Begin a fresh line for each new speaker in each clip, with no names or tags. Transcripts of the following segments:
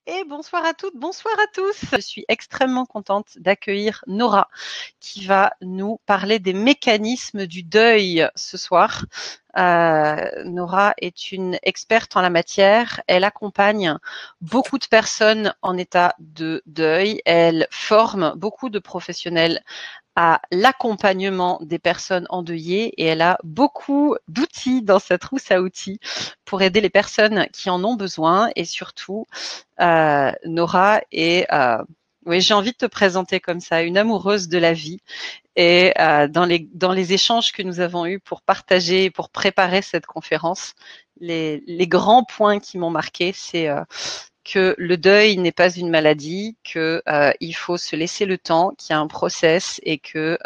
Et bonsoir à toutes, bonsoir à tous. Je suis extrêmement contente d'accueillir Nora qui va nous parler des mécanismes du deuil ce soir. Nora est une experte en la matière. Elle accompagne beaucoup de personnes en état de deuil. Elle forme beaucoup de professionnels à l'accompagnement des personnes endeuillées et elle a beaucoup d'outils dans sa trousse à outils pour aider les personnes qui en ont besoin et surtout Nora est oui, j'ai envie de te présenter comme ça, une amoureuse de la vie. Et dans les échanges que nous avons eus pour partager, pour préparer cette conférence, les grands points qui m'ont marqué, c'est que le deuil n'est pas une maladie, que il faut se laisser le temps, qu'il y a un process et que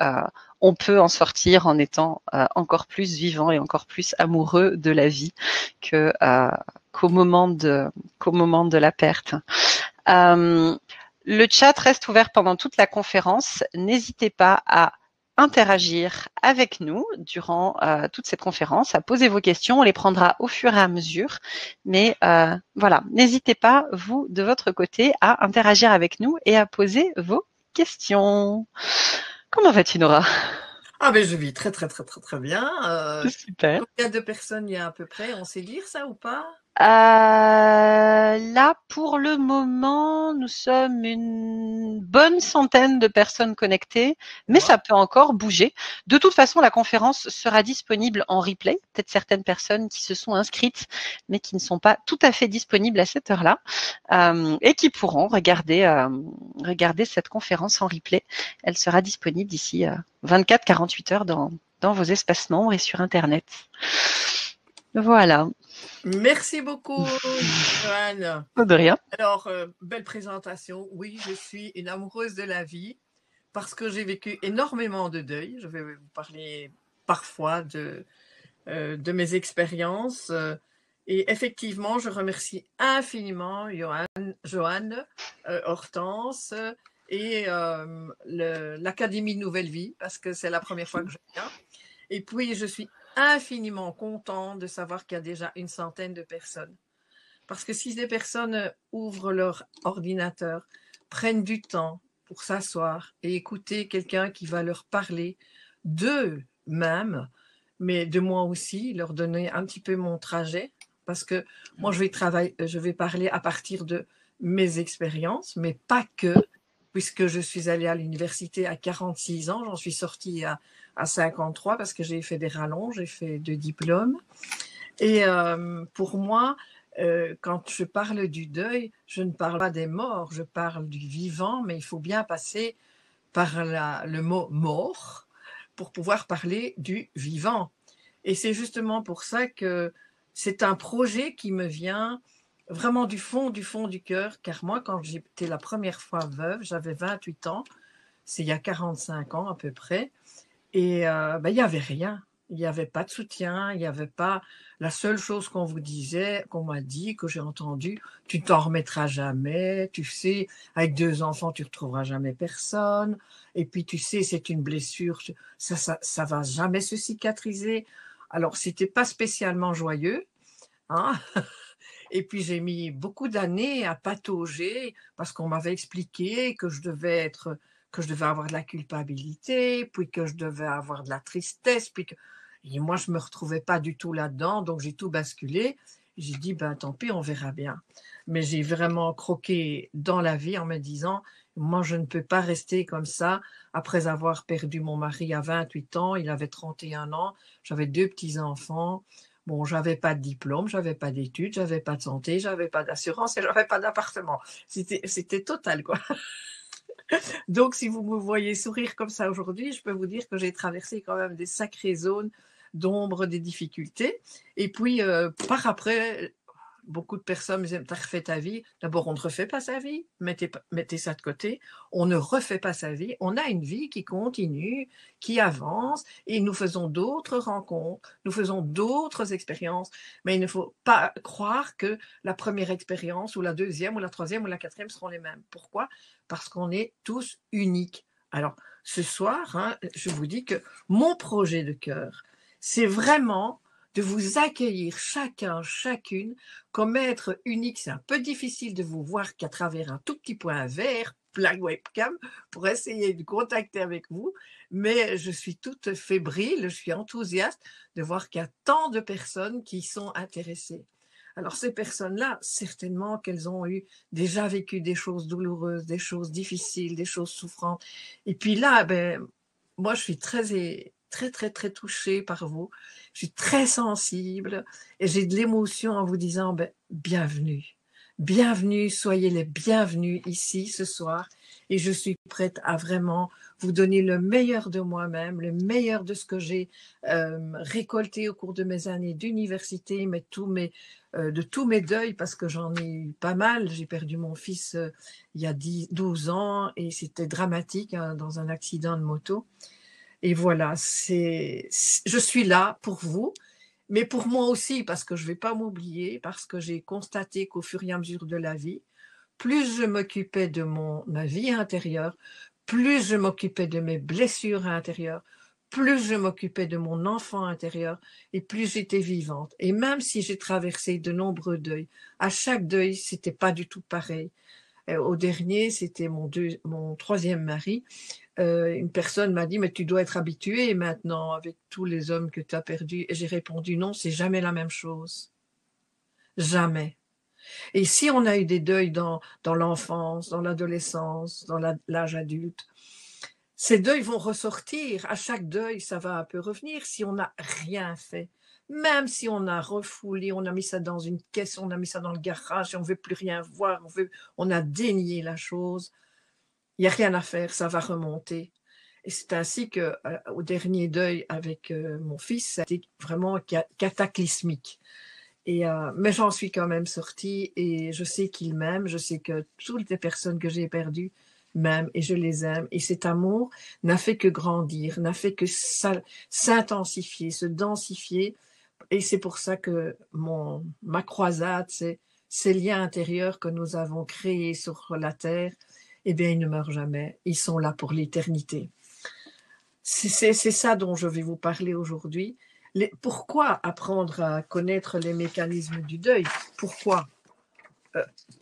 on peut en sortir en étant encore plus vivant et encore plus amoureux de la vie que qu'au moment de la perte. Le chat reste ouvert pendant toute la conférence. N'hésitez pas à interagir avec nous durant toute cette conférence, à poser vos questions. On les prendra au fur et à mesure. Mais voilà, n'hésitez pas, vous, de votre côté, à interagir avec nous et à poser vos questions. Comment vas-tu, Nora?
Ah ben je vis très très très très très bien.
Super.
Combien de personnes il y a à peu près? On sait lire ça ou pas?
Là, pour le moment, nous sommes une bonne centaine de personnes connectées, mais
Ouais.
ça peut encore bouger. De toute façon, la conférence sera disponible en replay. Peut-être certaines personnes qui se sont inscrites, mais qui ne sont pas tout à fait disponibles à cette heure-là, et qui pourront regarder cette conférence en replay. Elle sera disponible d'ici 24-48 heures dans vos espaces membres et sur Internet. Voilà.
Merci beaucoup, Joanne.
De rien.
Alors, belle présentation. Oui, je suis une amoureuse de la vie parce que j'ai vécu énormément de deuil. Je vais vous parler parfois de mes expériences. Et effectivement, je remercie infiniment Joanne, Hortense et l'Académie Nouvelle Vie parce que c'est la première fois que je viens. Et puis, je suis infiniment contente de savoir qu'il y a déjà une centaine de personnes. Parce que si des personnes ouvrent leur ordinateur, prennent du temps pour s'asseoir et écouter quelqu'un qui va leur parler d'eux-mêmes, mais de moi aussi, leur donner un petit peu mon trajet, parce que moi, je vais parler à partir de mes expériences, mais pas que, puisque je suis allée à l'université à 46 ans, j'en suis sortie à 53 parce que j'ai fait des rallonges, j'ai fait 2 diplômes. Et pour moi, quand je parle du deuil, je ne parle pas des morts, je parle du vivant, mais il faut bien passer par le mot mort pour pouvoir parler du vivant. Et c'est justement pour ça que c'est un projet qui me vient vraiment du fond du cœur, car moi, quand j'étais la première fois veuve, j'avais 28 ans, c'est il y a 45 ans à peu près, et il n'y avait rien. Il n'y avait pas de soutien, il n'y avait pas. La seule chose qu'on vous disait, qu'on m'a dit, que j'ai entendu, tu ne t'en remettras jamais, tu sais, avec 2 enfants, tu ne retrouveras jamais personne. Et puis, tu sais, c'est une blessure, ça va jamais se cicatriser. Alors, c'était pas spécialement joyeux, hein. Et puis, j'ai mis beaucoup d'années à patauger parce qu'on m'avait expliqué que je devais avoir de la culpabilité, puis que je devais avoir de la tristesse, et moi, je me retrouvais pas du tout là-dedans, donc j'ai tout basculé. J'ai dit, ben tant pis, on verra bien. Mais j'ai vraiment croqué dans la vie en me disant, moi, je ne peux pas rester comme ça après avoir perdu mon mari à 28 ans, il avait 31 ans, j'avais 2 petits-enfants. Bon, j'avais pas de diplôme, j'avais pas d'études, j'avais pas de santé, j'avais pas d'assurance et j'avais pas d'appartement. C'était total, quoi. Donc, si vous me voyez sourire comme ça aujourd'hui, je peux vous dire que j'ai traversé quand même des sacrées zones d'ombre, des difficultés. Et puis, par après, beaucoup de personnes me disent, t'as refait ta vie. D'abord, on ne refait pas sa vie, mettez ça de côté. On ne refait pas sa vie. On a une vie qui continue, qui avance, et nous faisons d'autres rencontres, nous faisons d'autres expériences. Mais il ne faut pas croire que la première expérience, ou la deuxième, ou la troisième, ou la quatrième seront les mêmes. Pourquoi? Parce qu'on est tous uniques. Alors, ce soir, hein, je vous dis que mon projet de cœur, c'est vraiment de vous accueillir chacun, chacune, comme être unique. C'est un peu difficile de vous voir qu'à travers un tout petit point vert, la webcam, pour essayer de contacter avec vous, mais je suis toute fébrile, je suis enthousiaste de voir qu'il y a tant de personnes qui sont intéressées. Alors ces personnes-là, certainement qu'elles ont eu déjà vécu des choses douloureuses, des choses difficiles, des choses souffrantes. Et puis là, moi je suis très, très, très, très touchée par vous. Je suis très sensible et j'ai de l'émotion en vous disant bienvenue. Bienvenue, soyez les bienvenus ici ce soir et je suis prête à vraiment vous donner le meilleur de moi-même, le meilleur de ce que j'ai récolté au cours de mes années d'université, de tous mes deuils, parce que j'en ai eu pas mal. J'ai perdu mon fils il y a 12 ans et c'était dramatique dans un accident de moto. Et voilà, je suis là pour vous, mais pour moi aussi, parce que je ne vais pas m'oublier, parce que j'ai constaté qu'au fur et à mesure de la vie, plus je m'occupais de ma vie intérieure, plus je m'occupais de mes blessures intérieures, plus je m'occupais de mon enfant intérieur et plus j'étais vivante. Et même si j'ai traversé de nombreux deuils, à chaque deuil, c'était pas du tout pareil. Au dernier, c'était mon troisième mari. Une personne m'a dit, mais tu dois être habitué maintenant avec tous les hommes que tu as perdus. Et j'ai répondu, non, c'est jamais la même chose. Jamais. Et si on a eu des deuils dans l'enfance, dans l'adolescence, dans l'âge adulte, ces deuils vont ressortir. À chaque deuil, ça va un peu revenir si on n'a rien fait. Même si on a refoulé, on a mis ça dans une caisse, on a mis ça dans le garage et on ne veut plus rien voir, on a dénié la chose, il n'y a rien à faire, ça va remonter. Et c'est ainsi qu'au dernier deuil avec mon fils, ça a été vraiment cataclysmique. Mais j'en suis quand même sortie et je sais qu'il m'aime, je sais que toutes les personnes que j'ai perdues m'aiment et je les aime. Et cet amour n'a fait que grandir, n'a fait que s'intensifier, se densifier. Et c'est pour ça que ma croisade, c'est ces liens intérieurs que nous avons créés sur la terre, eh bien, ils ne meurent jamais. Ils sont là pour l'éternité. C'est ça dont je vais vous parler aujourd'hui. Pourquoi apprendre à connaître les mécanismes du deuil? Pourquoi?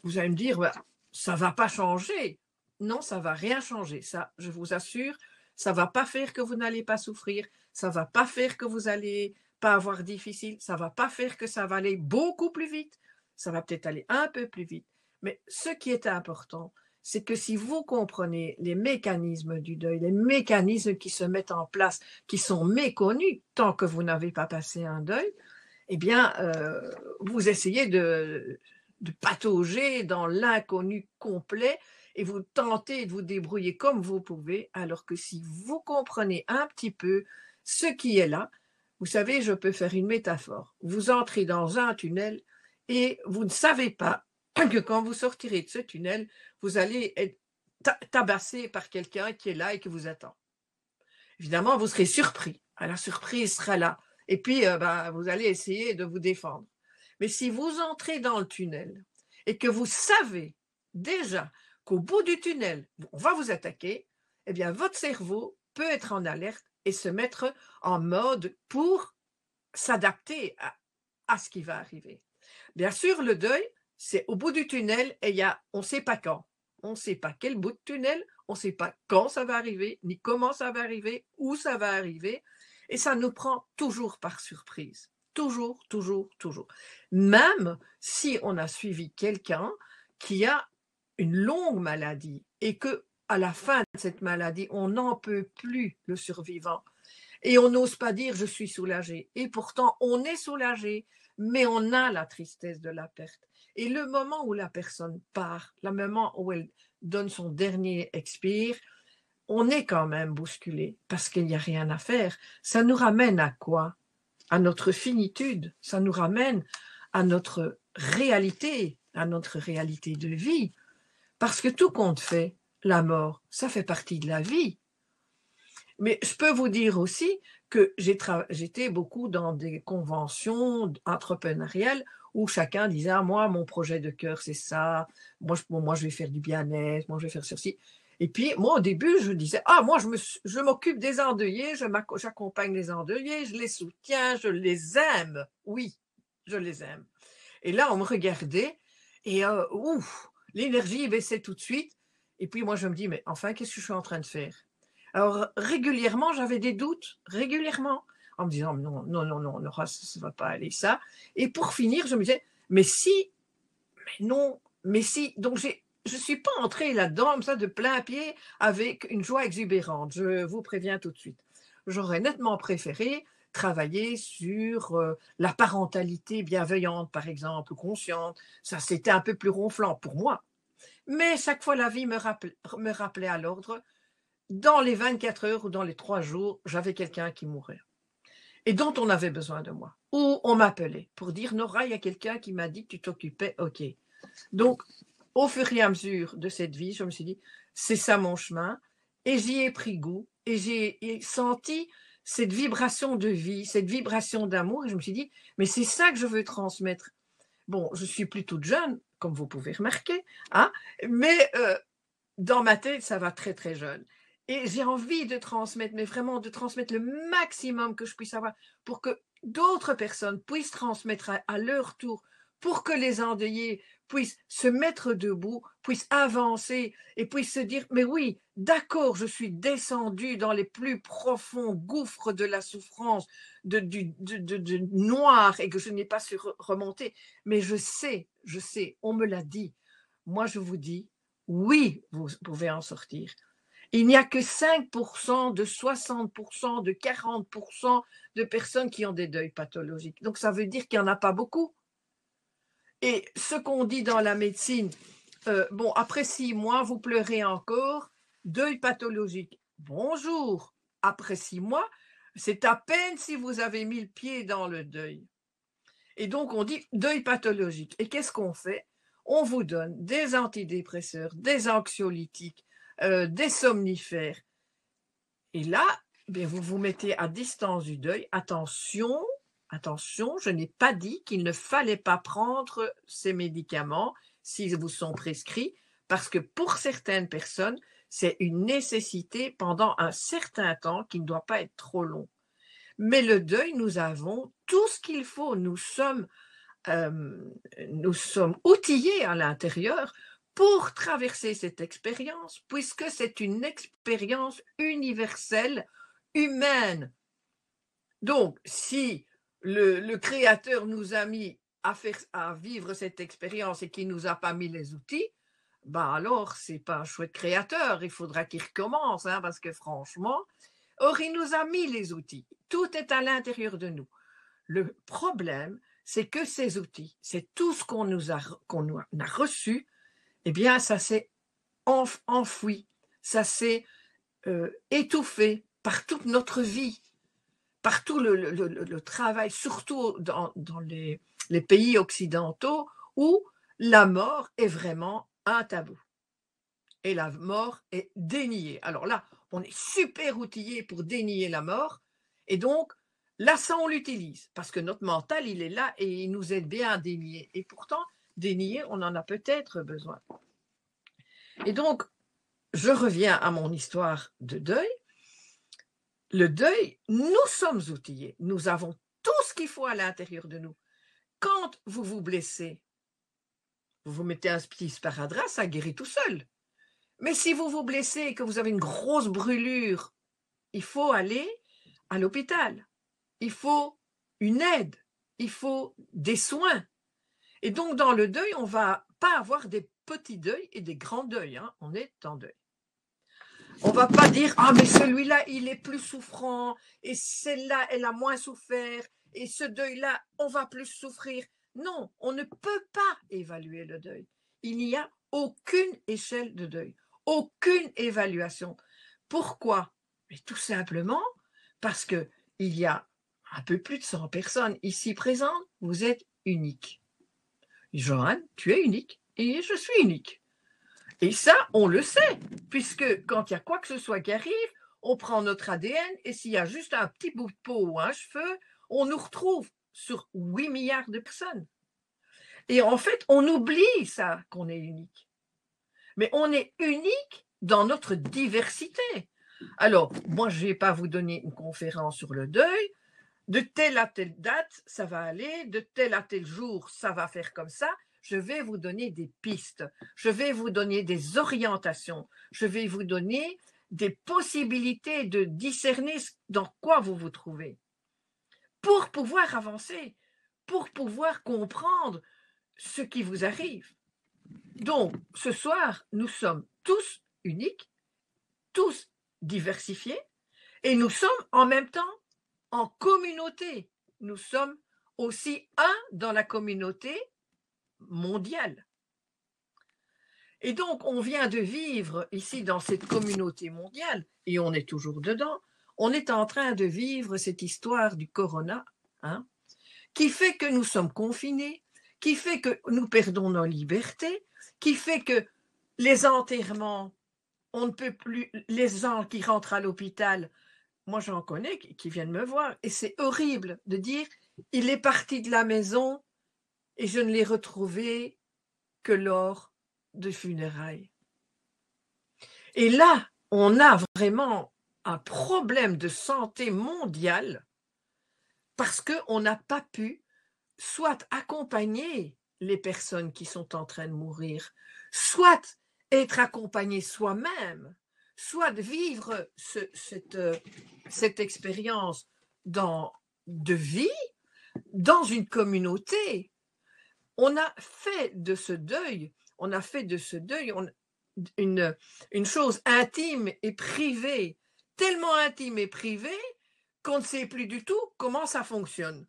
Vous allez me dire, ça ne va pas changer. Non, ça ne va rien changer. Ça, je vous assure, ça ne va pas faire que vous n'allez pas souffrir. Ça ne va pas faire que vous n'allez pas avoir difficile. Ça ne va pas faire que ça va aller beaucoup plus vite. Ça va peut-être aller un peu plus vite. Mais ce qui est important, c'est que si vous comprenez les mécanismes du deuil, les mécanismes qui se mettent en place, qui sont méconnus tant que vous n'avez pas passé un deuil, eh bien, vous essayez de patauger dans l'inconnu complet et vous tentez de vous débrouiller comme vous pouvez, alors que si vous comprenez un petit peu ce qui est là, vous savez, je peux faire une métaphore. Vous entrez dans un tunnel et vous ne savez pas que quand vous sortirez de ce tunnel, vous allez être tabassé par quelqu'un qui est là et qui vous attend. Évidemment, vous serez surpris. La surprise sera là. Et puis, vous allez essayer de vous défendre. Mais si vous entrez dans le tunnel et que vous savez déjà qu'au bout du tunnel, on va vous attaquer, eh bien, votre cerveau peut être en alerte et se mettre en mode pour s'adapter à ce qui va arriver. Bien sûr, le deuil, c'est au bout du tunnel et on ne sait pas quand. On ne sait pas quel bout de tunnel, on ne sait pas quand ça va arriver, ni comment ça va arriver, où ça va arriver. Et ça nous prend toujours par surprise. Toujours, toujours, toujours. Même si on a suivi quelqu'un qui a une longue maladie et que à la fin de cette maladie, on n'en peut plus, le survivant. Et on n'ose pas dire « je suis soulagé ». Et pourtant, on est soulagé, mais on a la tristesse de la perte. Et le moment où la personne part, le moment où elle donne son dernier expire, on est quand même bousculé parce qu'il n'y a rien à faire. Ça nous ramène à quoi? À notre finitude. Ça nous ramène à notre réalité de vie. Parce que tout compte fait, la mort, ça fait partie de la vie. Mais je peux vous dire aussi que j'étais beaucoup dans des conventions entrepreneuriales où chacun disait « moi, mon projet de cœur, c'est ça. Moi, je vais faire du bien-être. Moi, je vais faire ceci. » Et puis, moi, au début, je disais, ah, moi, je m'occupe des endeuillés, j'accompagne les endeuillés, je les soutiens, je les aime. Oui, je les aime. Et là, on me regardait et ouf, l'énergie baissait tout de suite. Et puis, moi, je me dis, mais enfin, qu'est-ce que je suis en train de faire? Alors, régulièrement, j'avais des doutes, régulièrement, en me disant, non, non, non, non, Nora, ça ne va pas aller, ça. Et pour finir, je me disais, mais si, mais non, mais si. Donc, je ne suis pas entrée là-dedans, comme ça, de plein pied, avec une joie exubérante. Je vous préviens tout de suite. J'aurais nettement préféré travailler sur la parentalité bienveillante, par exemple, ou consciente. Ça, c'était un peu plus ronflant pour moi. Mais chaque fois, la vie me rappelait à l'ordre. Dans les 24 heures ou dans les 3 jours, j'avais quelqu'un qui mourait et dont on avait besoin de moi. Ou on m'appelait pour dire, Nora, il y a quelqu'un qui m'a dit que tu t'occupais, ok. Donc, au fur et à mesure de cette vie, je me suis dit, c'est ça mon chemin, et j'y ai pris goût, et j'ai senti cette vibration de vie, cette vibration d'amour, et je me suis dit, mais c'est ça que je veux transmettre. Bon, je suis plus toute jeune, comme vous pouvez remarquer, hein, mais dans ma tête, ça va très très jeune. Et j'ai envie de transmettre, mais vraiment de transmettre le maximum que je puisse avoir pour que d'autres personnes puissent transmettre à leur tour, pour que les endeuillés puissent se mettre debout, puissent avancer et puissent se dire, mais oui, d'accord, je suis descendu dans les plus profonds gouffres de la souffrance, de noir, et que je n'ai pas su remonter, mais je sais, on me l'a dit. Moi, je vous dis, oui, vous pouvez en sortir. Il n'y a que 5% de 60%, de 40% de personnes qui ont des deuils pathologiques. Donc, ça veut dire qu'il n'y en a pas beaucoup. Et ce qu'on dit dans la médecine, bon, après 6 mois, vous pleurez encore, deuil pathologique. Bonjour, après 6 mois, c'est à peine si vous avez mis le pied dans le deuil. Et donc, on dit deuil pathologique. Et qu'est-ce qu'on fait? On vous donne des antidépresseurs, des anxiolytiques, des somnifères. Et là, bien, vous vous mettez à distance du deuil. Attention, attention, je n'ai pas dit qu'il ne fallait pas prendre ces médicaments s'ils vous sont prescrits, parce que pour certaines personnes, c'est une nécessité pendant un certain temps qui ne doit pas être trop long. Mais le deuil, nous avons tout ce qu'il faut. Nous sommes outillés à l'intérieur pour traverser cette expérience, puisque c'est une expérience universelle, humaine. Donc, si le Créateur nous a mis à vivre cette expérience et qu'il ne nous a pas mis les outils, ben alors, c'est pas un chouette Créateur, il faudra qu'il recommence, hein, parce que franchement, or, il nous a mis les outils. Tout est à l'intérieur de nous. Le problème, c'est que ces outils, c'est tout ce qu'on a reçu, eh bien, ça s'est enfoui, ça s'est étouffé par toute notre vie, par tout le travail, surtout dans les pays occidentaux où la mort est vraiment un tabou. Et la mort est déniée. Alors là, on est super outillé pour dénier la mort, et donc, là, ça, on l'utilise, parce que notre mental, il est là et il nous aide bien à dénier. Et pourtant, dénier, on en a peut-être besoin. Et donc, je reviens à mon histoire de deuil. Le deuil, nous sommes outillés. Nous avons tout ce qu'il faut à l'intérieur de nous. Quand vous vous blessez, vous vous mettez un petit sparadrap, ça guérit tout seul. Mais si vous vous blessez et que vous avez une grosse brûlure, il faut aller à l'hôpital. Il faut une aide. Il faut des soins. Et donc, dans le deuil, on ne va pas avoir des petits deuils et des grands deuils. Hein. On est en deuil. On ne va pas dire « Ah, mais celui-là, il est plus souffrant et celle-là, elle a moins souffert et ce deuil-là, on va plus souffrir. » Non, on ne peut pas évaluer le deuil. Il n'y a aucune échelle de deuil, aucune évaluation. Pourquoi? Mais tout simplement parce qu'il y a un peu plus de 100 personnes ici présentes. Vous êtes unique. Joanne, tu es unique et je suis unique. Et ça, on le sait, puisque quand il y a quoi que ce soit qui arrive, on prend notre ADN et s'il y a juste un petit bout de peau ou un cheveu, on nous retrouve sur 8 milliards de personnes. Et en fait, on oublie ça, qu'on est unique. Mais on est unique dans notre diversité. Alors, moi, je ne vais pas vous donner une conférence sur le deuil. De telle à telle date, ça va aller. De tel à tel jour, ça va faire comme ça. Je vais vous donner des pistes. Je vais vous donner des orientations. Je vais vous donner des possibilités de discerner dans quoi vous vous trouvez pour pouvoir avancer, pour pouvoir comprendre ce qui vous arrive. Donc, ce soir, nous sommes tous uniques, tous diversifiés, et nous sommes en même temps en communauté. Nous sommes aussi un dans la communauté mondiale. Et donc, on vient de vivre ici dans cette communauté mondiale, et on est toujours dedans, on est en train de vivre cette histoire du corona, hein, qui fait que nous sommes confinés, qui fait que nous perdons nos libertés, qui fait que les enterrements, on ne peut plus, les gens qui rentrent à l'hôpital, moi j'en connais qui viennent me voir, et c'est horrible de dire, il est parti de la maison et je ne l'ai retrouvé que lors de funérailles. Et là, on a vraiment un problème de santé mondiale parce qu'on n'a pas pu soit accompagner les personnes qui sont en train de mourir, soit être accompagné soi-même, soit vivre cette expérience de vie dans une communauté. On a fait de ce deuil, une chose intime et privée, tellement intime et privée qu'on ne sait plus du tout comment ça fonctionne.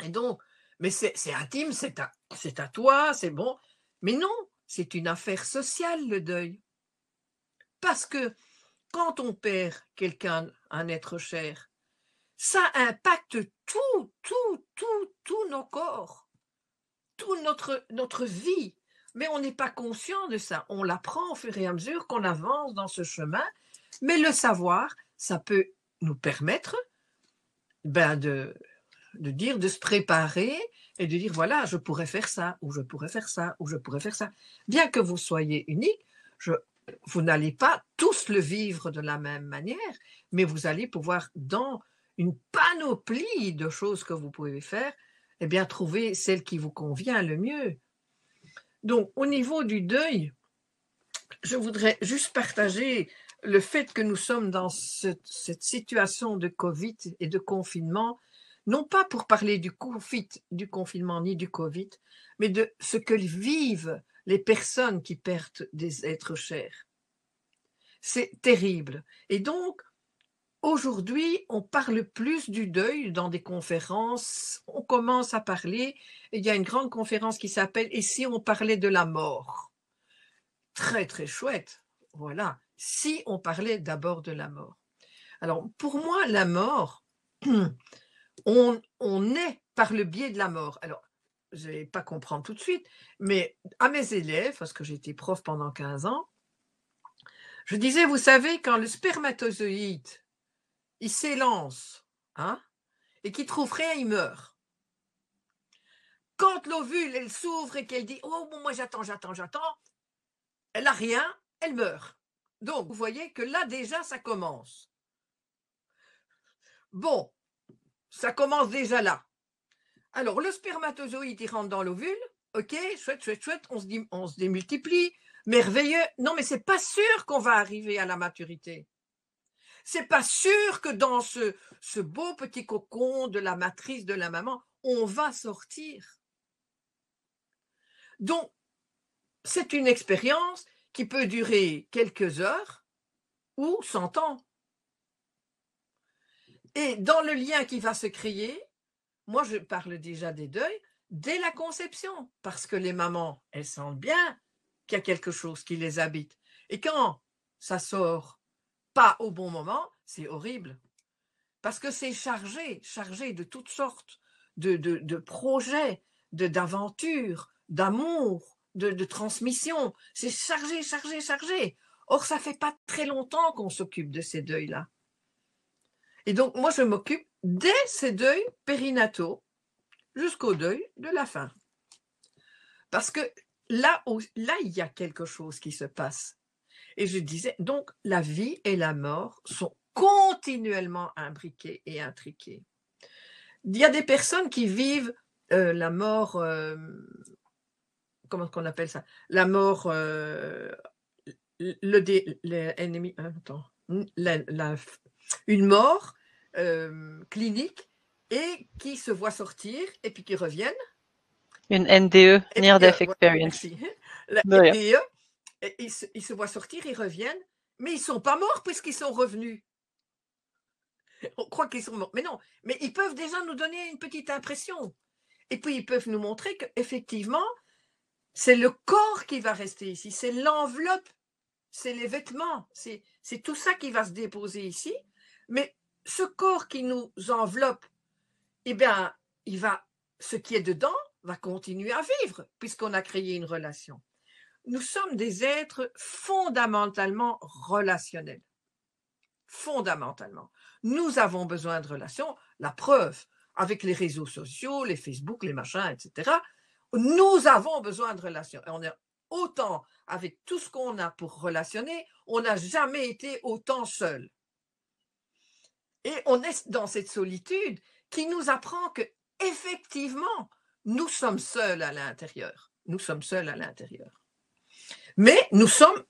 Et donc, mais c'est intime, c'est à toi, c'est bon. Mais non, c'est une affaire sociale, le deuil. Parce que quand on perd quelqu'un, un être cher, ça impacte tous nos corps, toute notre vie. Mais on n'est pas conscient de ça. On l'apprend au fur et à mesure qu'on avance dans ce chemin. Mais le savoir, ça peut nous permettre de se préparer et de dire, voilà, je pourrais faire ça, ou je pourrais faire ça, ou je pourrais faire ça. Bien que vous soyez unique, vous n'allez pas tous le vivre de la même manière, mais vous allez pouvoir, dans une panoplie de choses que vous pouvez faire, eh bien, trouver celle qui vous convient le mieux. Donc, au niveau du deuil, je voudrais juste partager le fait que nous sommes dans cette situation de Covid et de confinement, non pas pour parler du confinement ni du Covid, mais de ce que vivent les personnes qui perdent des êtres chers. C'est terrible. Et donc, aujourd'hui, on parle plus du deuil dans des conférences. On commence à parler. Il y a une grande conférence qui s'appelle « Et si on parlait de la mort ?» Très, très chouette. Voilà. Si on parlait d'abord de la mort. Alors, pour moi, la mort, on est par le biais de la mort. Alors, je ne vais pas comprendre tout de suite, mais à mes élèves, parce que j'ai été prof pendant 15 ans, je disais, vous savez, quand le spermatozoïde, il s'élance, hein, et qu'il trouve rien, il meurt. Quand l'ovule, elle s'ouvre et qu'elle dit, oh, bon, moi j'attends, elle n'a rien, elle meurt. Donc, vous voyez que là, déjà, ça commence. Bon, ça commence déjà là. Alors, le spermatozoïde, il rentre dans l'ovule. Ok, chouette, on se démultiplie. Merveilleux. Non, mais c'est pas sûr qu'on va arriver à la maturité. C'est pas sûr que dans ce beau petit cocon de la matrice de la maman, on va sortir. Donc, c'est une expérience qui peut durer quelques heures ou 100 ans. Et dans le lien qui va se créer, moi je parle déjà des deuils, dès la conception, parce que les mamans, elles sentent bien qu'il y a quelque chose qui les habite. Et quand ça sort pas au bon moment, c'est horrible. Parce que c'est chargé de toutes sortes de projets, d'aventures, d'amour, de transmission. C'est chargé. Or, ça fait pas très longtemps qu'on s'occupe de ces deuils-là. Et donc, moi, je m'occupe dès ces deuils périnataux jusqu'au deuil de la fin. Parce que là, il y a quelque chose qui se passe. Et je disais, donc la vie et la mort sont continuellement imbriquées et intriquées. Il y a des personnes qui vivent la mort, comment qu'on appelle ça? La mort, l'ennemi, attends, une mort clinique et qui se voient sortir et puis qui reviennent.
Une NDE,
Et
Near
puis,
Death
ouais,
Experience.
merci. La
De rien.
NDE, ils se voient sortir, ils reviennent, mais ils ne sont pas morts puisqu'ils sont revenus. On croit qu'ils sont morts, mais non. Mais ils peuvent déjà nous donner une petite impression. Et puis, ils peuvent nous montrer qu'effectivement, c'est le corps qui va rester ici, c'est l'enveloppe, c'est les vêtements, c'est tout ça qui va se déposer ici. Mais ce corps qui nous enveloppe, eh bien, ce qui est dedans va continuer à vivre puisqu'on a créé une relation. Nous sommes des êtres fondamentalement relationnels. Fondamentalement. Nous avons besoin de relations. La preuve, avec les réseaux sociaux, les Facebook, les machins, etc., nous avons besoin de relations. Et on est autant avec tout ce qu'on a pour relationner, on n'a jamais été autant seul. Et on est dans cette solitude qui nous apprend que effectivement, nous sommes seuls à l'intérieur. Nous sommes seuls à l'intérieur. Mais nous sommes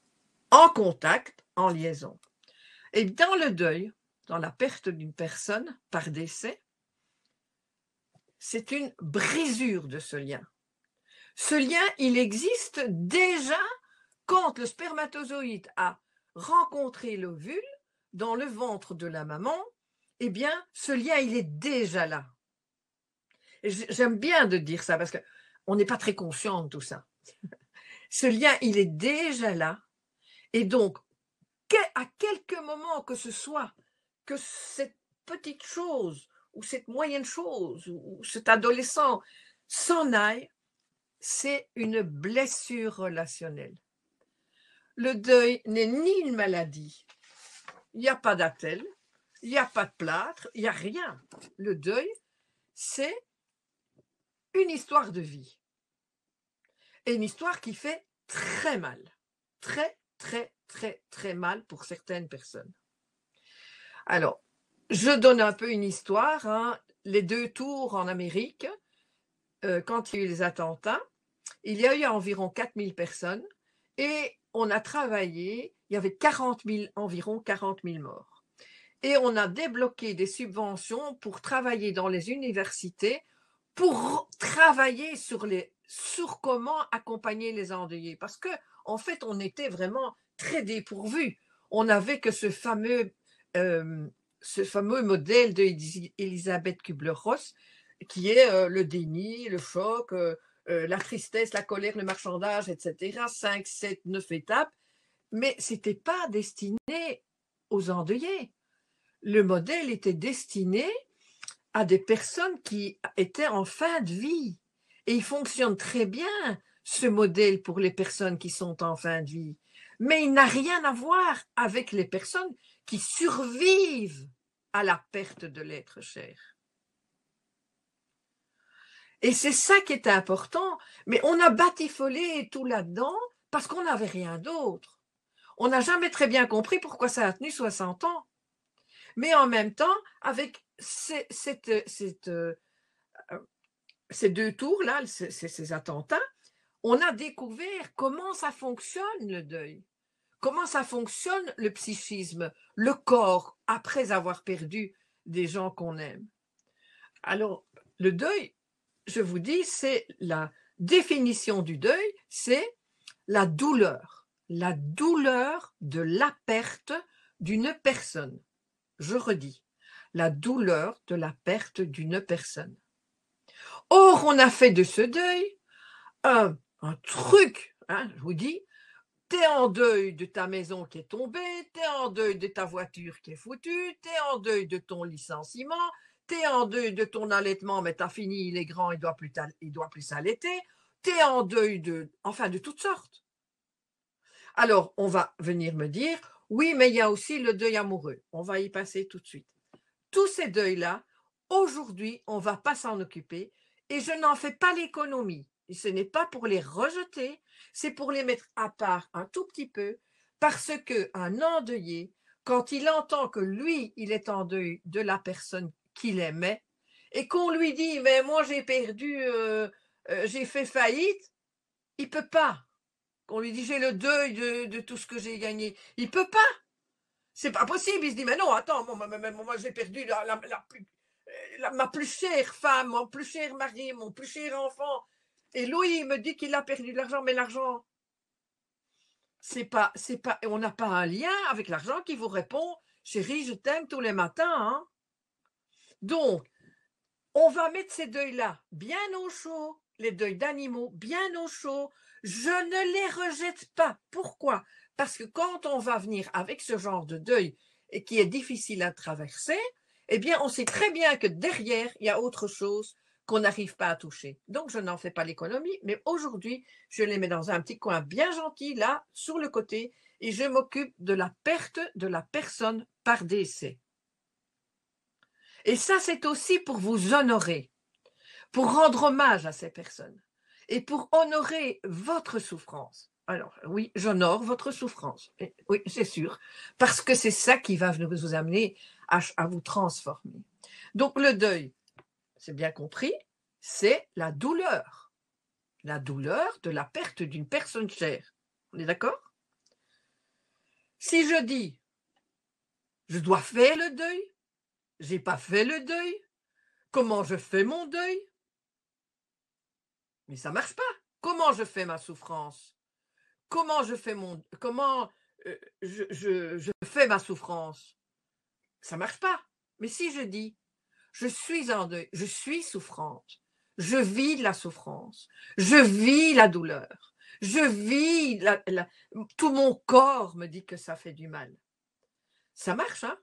en contact, en liaison. Et dans le deuil, dans la perte d'une personne par décès, c'est une brisure de ce lien. Ce lien, il existe déjà quand le spermatozoïde a rencontré l'ovule dans le ventre de la maman. Eh bien, ce lien, il est déjà là. Et j'aime bien de dire ça parce qu'on n'est pas très conscient de tout ça. Ce lien, il est déjà là. Et donc, à quelques moments que ce soit, que cette petite chose ou cette moyenne chose ou cet adolescent s'en aille, c'est une blessure relationnelle. Le deuil n'est ni une maladie, il n'y a pas d'attelle, il n'y a pas de plâtre, il n'y a rien. Le deuil, c'est une histoire de vie. Et une histoire qui fait très mal. Très, très, très, très mal pour certaines personnes. Alors, je donne un peu une histoire. Hein. Les 2 tours en Amérique, quand il y a eu les attentats, il y a eu environ 4000 personnes et on a travaillé, il y avait environ 40 000 morts. Et on a débloqué des subventions pour travailler dans les universités, pour travailler sur comment accompagner les endeuillés. Parce que, en fait, on était vraiment très dépourvus. On n'avait que ce fameux modèle d'Elisabeth Kubler-Ross, qui est le déni, le choc, la tristesse, la colère, le marchandage, etc. 5, 7, 9 étapes. Mais ce n'était pas destiné aux endeuillés. Le modèle était destiné à des personnes qui étaient en fin de vie. Et il fonctionne très bien, ce modèle, pour les personnes qui sont en fin de vie. Mais il n'a rien à voir avec les personnes qui survivent à la perte de l'être cher. Et c'est ça qui est important. Mais on a batifolé tout là-dedans parce qu'on n'avait rien d'autre. On n'a jamais très bien compris pourquoi ça a tenu 60 ans. Mais en même temps, avec ces 2 tours-là, ces attentats, on a découvert comment ça fonctionne le deuil, comment ça fonctionne le psychisme, le corps, après avoir perdu des gens qu'on aime. Alors, le deuil, je vous dis, c'est la définition du deuil, c'est la douleur de la perte d'une personne. Je redis, la douleur de la perte d'une personne. Or, on a fait de ce deuil un truc, hein, je vous dis, t'es en deuil de ta maison qui est tombée, t'es en deuil de ta voiture qui est foutue, t'es en deuil de ton licenciement, t'es en deuil de ton allaitement, mais t'as fini, il est grand, il doit plus s'allaiter, t'es en deuil de toutes sortes. Alors, on va venir me dire, oui, mais il y a aussi le deuil amoureux. On va y passer tout de suite. Tous ces deuils-là, aujourd'hui, on ne va pas s'en occuper et je n'en fais pas l'économie. ce n'est pas pour les rejeter, c'est pour les mettre à part un tout petit peu, parce qu'un endeuillé, quand il entend que lui, il est en deuil de la personne qu'il aimait, et qu'on lui dit, mais moi j'ai perdu, j'ai fait faillite, il peut pas. Qu'on lui dit, j'ai le deuil de tout ce que j'ai gagné. Il peut pas. C'est pas possible. Il se dit, mais non, attends, moi j'ai perdu ma plus chère femme, mon plus cher mari, mon plus cher enfant. Et Louis, il me dit qu'il a perdu de l'argent, mais l'argent, on n'a pas un lien avec l'argent qui vous répond, chérie, je t'aime tous les matins. Hein. Donc, on va mettre ces deuils-là bien au chaud, les deuils d'animaux bien au chaud. Je ne les rejette pas. Pourquoi? Parce que quand on va venir avec ce genre de deuil et qui est difficile à traverser, eh bien, on sait très bien que derrière, il y a autre chose qu'on n'arrive pas à toucher. Donc, je n'en fais pas l'économie, mais aujourd'hui, je les mets dans un petit coin bien gentil, là, sur le côté, et je m'occupe de la perte de la personne par décès. Et ça, c'est aussi pour vous honorer, pour rendre hommage à ces personnes et pour honorer votre souffrance. Alors, oui, j'honore votre souffrance. Oui, c'est sûr, parce que c'est ça qui va vous amener à vous transformer. Donc, le deuil, c'est bien compris, c'est la douleur de la perte d'une personne chère. On est d'accord? Si je dis, je dois faire le deuil, j'ai pas fait le deuil, comment je fais mon deuil? Mais ça marche pas. Comment je fais ma souffrance? Comment je fais je fais ma souffrance? Ça marche pas. Mais si je dis, je suis en deuil, je suis souffrante, je vis de la souffrance, je vis la douleur, je vis tout mon corps me dit que ça fait du mal. Ça marche, hein?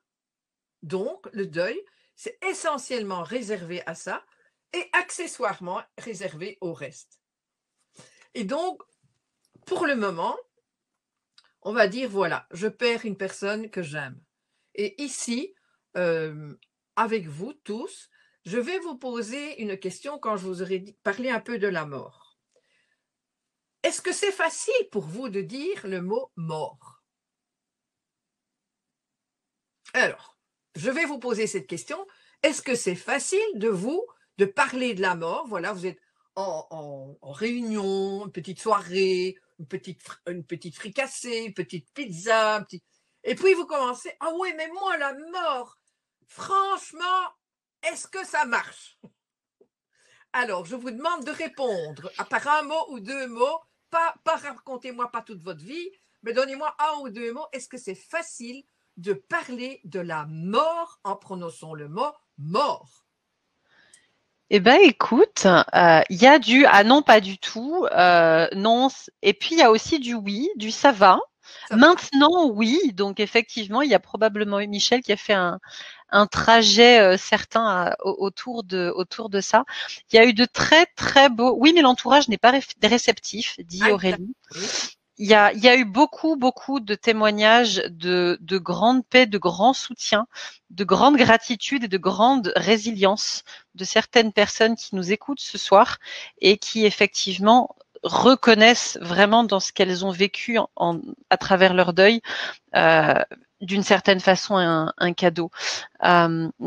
Donc, le deuil, c'est essentiellement réservé à ça et accessoirement réservé au reste. Et donc, pour le moment, on va dire, voilà, je perds une personne que j'aime. Et ici, avec vous tous, je vais vous poser une question quand je vous aurai parlé un peu de la mort. Est-ce que c'est facile pour vous de dire le mot mort? Alors, je vais vous poser cette question. Est-ce que c'est facile de parler de la mort? Voilà, vous êtes en réunion, une petite soirée, une petite fricassée, une petite pizza, et puis vous commencez, ah oui, mais moi, la mort, franchement, est-ce que ça marche? Alors, je vous demande de répondre par un mot ou deux mots, pas racontez-moi pas toute votre vie, mais donnez-moi un ou deux mots. Est-ce que c'est facile de parler de la mort en prononçant le mot mort?
Eh ben, écoute, il y a du ah non, pas du tout, non, et puis il y a aussi du oui, du ça va.
Ça va.
Maintenant, oui, donc effectivement, il y a probablement eu Michel qui a fait un trajet certain autour de ça. Il y a eu de très très beaux. Oui, mais l'entourage n'est pas réceptif, dit Aurélie.
Oui.
Il y a eu beaucoup de témoignages de grande paix, de grand soutien, de grande gratitude et de grande résilience de certaines personnes qui nous écoutent ce soir et qui effectivement reconnaissent vraiment dans ce qu'elles ont vécu à travers leur deuil d'une certaine façon un cadeau.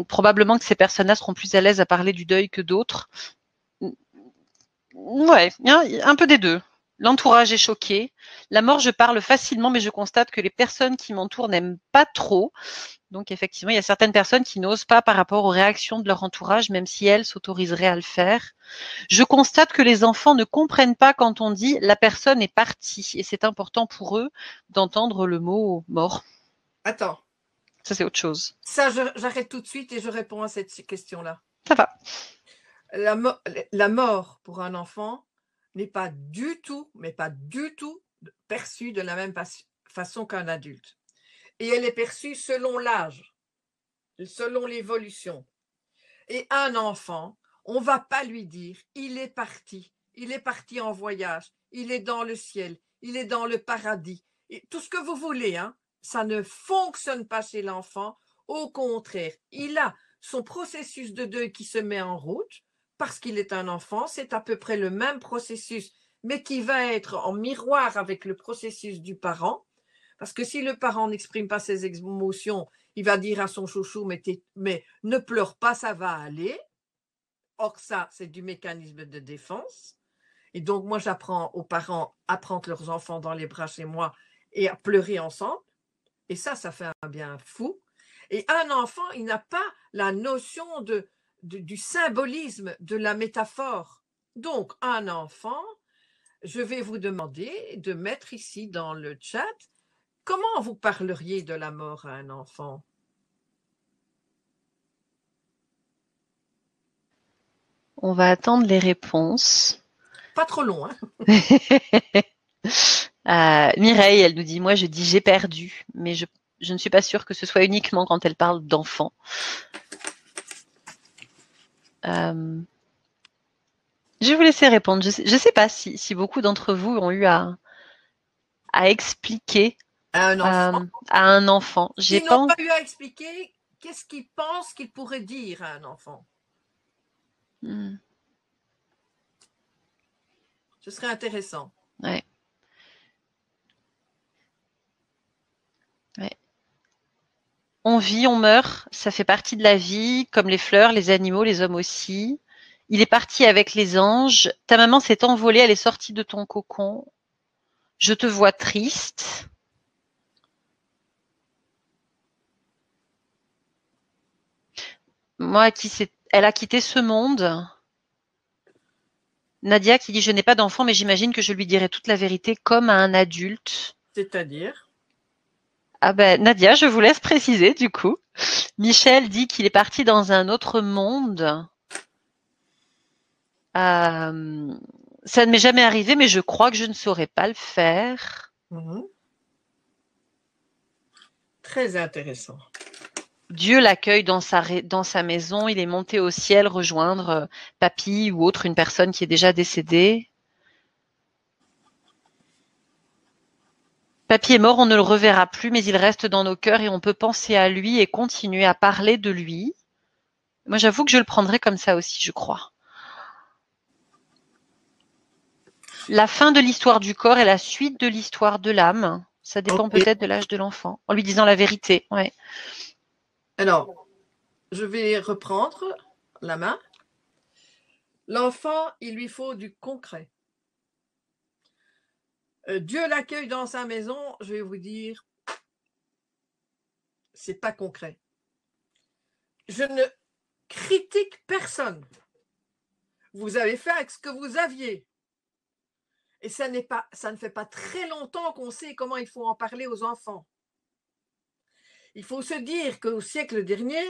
Probablement que ces personnes-là seront plus à l'aise à parler du deuil que d'autres. Ouais, il y a un peu des deux. L'entourage est choqué. La mort, je parle facilement, mais je constate que les personnes qui m'entourent n'aiment pas trop. Donc effectivement, il y a certaines personnes qui n'osent pas par rapport aux réactions de leur entourage, même si elles s'autoriseraient à le faire. Je constate que les enfants ne comprennent pas quand on dit la personne est partie. Et c'est important pour eux d'entendre le mot mort.
Attends.
Ça, c'est autre chose.
Ça, j'arrête tout de suite et je réponds à cette question-là.
Ça va.
La mort pour un enfant n'est pas du tout, mais pas du tout perçue de la même façon qu'un adulte. Et elle est perçue selon l'âge, selon l'évolution. Et un enfant, on ne va pas lui dire, il est parti en voyage, il est dans le ciel, il est dans le paradis, et tout ce que vous voulez, hein, ça ne fonctionne pas chez l'enfant. Au contraire, il a son processus de deuil qui se met en route, parce qu'il est un enfant, c'est à peu près le même processus, mais qui va être en miroir avec le processus du parent. Parce que si le parent n'exprime pas ses émotions, il va dire à son chouchou, mais ne pleure pas, ça va aller. Or, ça, c'est du mécanisme de défense. Et donc, moi, j'apprends aux parents à prendre leurs enfants dans les bras chez moi et à pleurer ensemble. Et ça fait un bien fou. Et un enfant, il n'a pas la notion du symbolisme, de la métaphore. Donc, un enfant, je vais vous demander de mettre ici dans le chat, comment vous parleriez de la mort à un enfant?
On va attendre les réponses.
Pas trop long, hein?
Mireille, elle nous dit, moi je dis j'ai perdu, mais je ne suis pas sûre que ce soit uniquement quand elle parle d'enfants. Je vais vous laisser répondre. Je ne sais pas si beaucoup d'entre vous ont eu à expliquer
À un enfant.
à un enfant.
Ils n'ont pas eu à expliquer qu'est-ce qu'ils pensent qu'ils pourraient dire à un enfant. Ce serait intéressant.
Ouais. Ouais. On vit, on meurt, ça fait partie de la vie, comme les fleurs, les animaux, les hommes aussi. Il est parti avec les anges. Ta maman s'est envolée, elle est sortie de ton cocon. Je te vois triste. Moi, elle a quitté ce monde. Nadia qui dit, je n'ai pas d'enfant, mais j'imagine que je lui dirai toute la vérité comme à un adulte.
C'est-à-dire?
Ah ben, Nadia, je vous laisse préciser du coup. Michel dit qu'il est parti dans un autre monde. Ça ne m'est jamais arrivé, mais je crois que je ne saurais pas le faire.
Très intéressant.
Dieu l'accueille dans sa maison. Il est monté au ciel rejoindre papy ou autre, une personne qui est déjà décédée. Papy est mort, on ne le reverra plus, mais il reste dans nos cœurs et on peut penser à lui et continuer à parler de lui. Moi, j'avoue que je le prendrais comme ça aussi, je crois. La fin de l'histoire du corps et la suite de l'histoire de l'âme. Ça dépend peut-être de l'âge de l'enfant. En lui disant la vérité, ouais.
Alors, je vais reprendre la main. L'enfant, il lui faut du concret. Dieu l'accueille dans sa maison, je vais vous dire, c'est pas concret. Je ne critique personne. Vous avez fait avec ce que vous aviez. Et ça ne fait pas très longtemps qu'on sait comment il faut en parler aux enfants. Il faut se dire qu'au siècle dernier,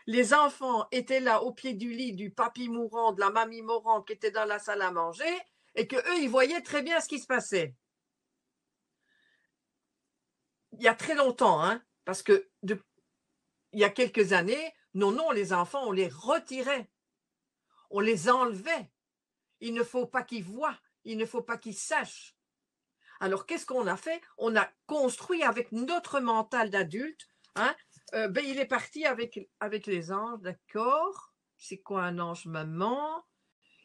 les enfants étaient là au pied du lit du papy mourant, de la mamie mourante qui était dans la salle à manger, et qu'eux, ils voyaient très bien ce qui se passait. Il y a très longtemps, hein, parce que il y a quelques années, non, les enfants, on les retirait, on les enlevait. Il ne faut pas qu'ils voient, il ne faut pas qu'ils sachent. Alors, qu'est-ce qu'on a fait? On a construit avec notre mental d'adulte, hein, il est parti avec les anges, d'accord? C'est quoi un ange, maman?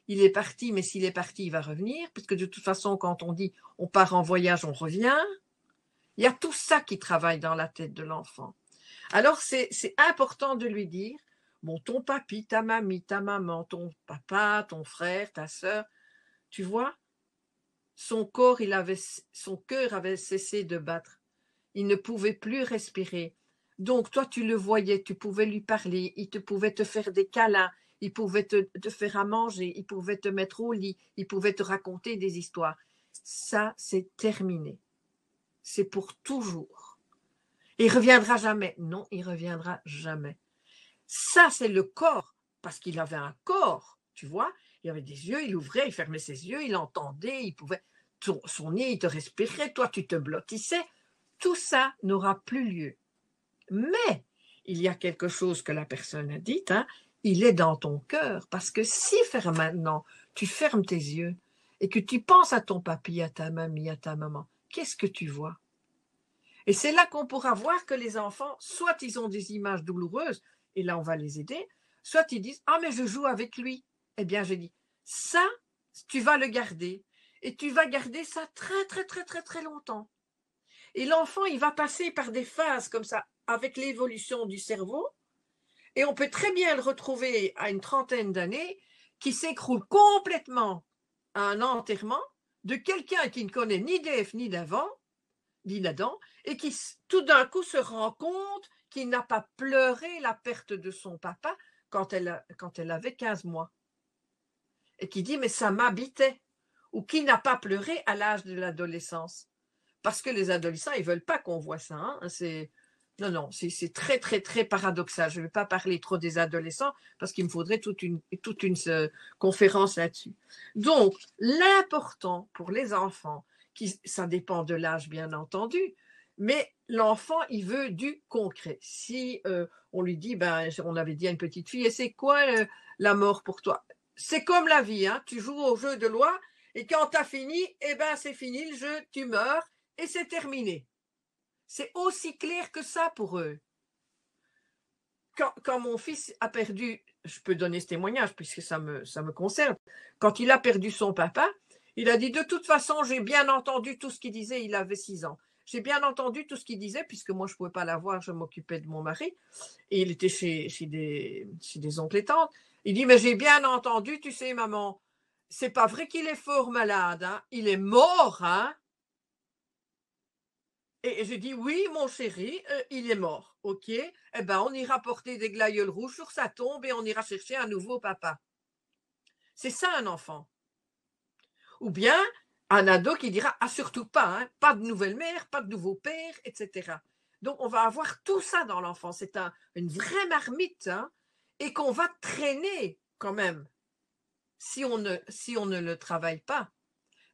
Il est parti, mais s'il est parti, il va revenir, puisque de toute façon, quand on dit on part en voyage, on revient. Il y a tout ça qui travaille dans la tête de l'enfant. Alors, c'est important de lui dire, bon, ton papy, ta mamie, ta maman, ton papa, ton frère, ta sœur, tu vois, son cœur avait cessé de battre. Il ne pouvait plus respirer. Donc, toi, tu le voyais, tu pouvais lui parler, il pouvait te faire des câlins, il pouvait te faire à manger, il pouvait te mettre au lit, il pouvait te raconter des histoires. Ça, c'est terminé. C'est pour toujours. Il reviendra jamais. Non, il reviendra jamais. Ça, c'est le corps, parce qu'il avait un corps, tu vois. Il avait des yeux, il ouvrait, il fermait ses yeux, il entendait, il pouvait... Son nez, il te respirait, toi, tu te blottissais. Tout ça n'aura plus lieu. Mais il y a quelque chose que la personne a dit, hein, il est dans ton cœur. Parce que si maintenant, tu fermes tes yeux et que tu penses à ton papy, à ta mamie, à ta maman, qu'est-ce que tu vois? Et c'est là qu'on pourra voir que les enfants, soit ils ont des images douloureuses, et là on va les aider, soit ils disent « Ah mais je joue avec lui ». Eh bien, j'ai dit, ça, tu vas le garder. Et tu vas garder ça très, très, très, très, très longtemps. Et l'enfant, il va passer par des phases comme ça, avec l'évolution du cerveau. Et on peut très bien le retrouver à une trentaine d'années, qui s'écroule complètement à un enterrement de quelqu'un qui ne connaît ni d'Ève ni d'avant, ni d'Adam, et qui tout d'un coup se rend compte qu'il n'a pas pleuré la perte de son papa quand elle avait 15 mois. Et qui dit, mais ça m'habitait. Ou qui n'a pas pleuré à l'âge de l'adolescence. Parce que les adolescents, ils ne veulent pas qu'on voit ça. Hein. Non, c'est très, très, très paradoxal. Je ne vais pas parler trop des adolescents parce qu'il me faudrait toute une conférence là-dessus. Donc, l'important pour les enfants, ça dépend de l'âge, bien entendu, mais l'enfant, il veut du concret. Si on lui dit, on avait dit à une petite fille, et c'est quoi la mort pour toi? C'est comme la vie, hein? Tu joues au jeu de loi et quand tu as fini, c'est fini le jeu, tu meurs et c'est terminé. C'est aussi clair que ça pour eux. Quand mon fils a perdu, je peux donner ce témoignage puisque ça me concerne, quand il a perdu son papa, il a dit, de toute façon, j'ai bien entendu tout ce qu'il disait, il avait 6 ans. J'ai bien entendu tout ce qu'il disait, puisque moi, je ne pouvais pas l'avoir, je m'occupais de mon mari, et il était chez des oncles et tantes. Il dit, mais j'ai bien entendu, tu sais, maman, c'est pas vrai qu'il est fort malade, hein, il est mort, hein. Et je dis, oui, mon chéri, il est mort, ok. On ira porter des glaïeuls rouges sur sa tombe et on ira chercher un nouveau papa. C'est ça un enfant. Ou bien un ado qui dira, ah surtout pas, hein, pas de nouvelle mère, pas de nouveau père, etc. Donc on va avoir tout ça dans l'enfant. C'est une vraie marmite, hein, et qu'on va traîner quand même si on ne le travaille pas.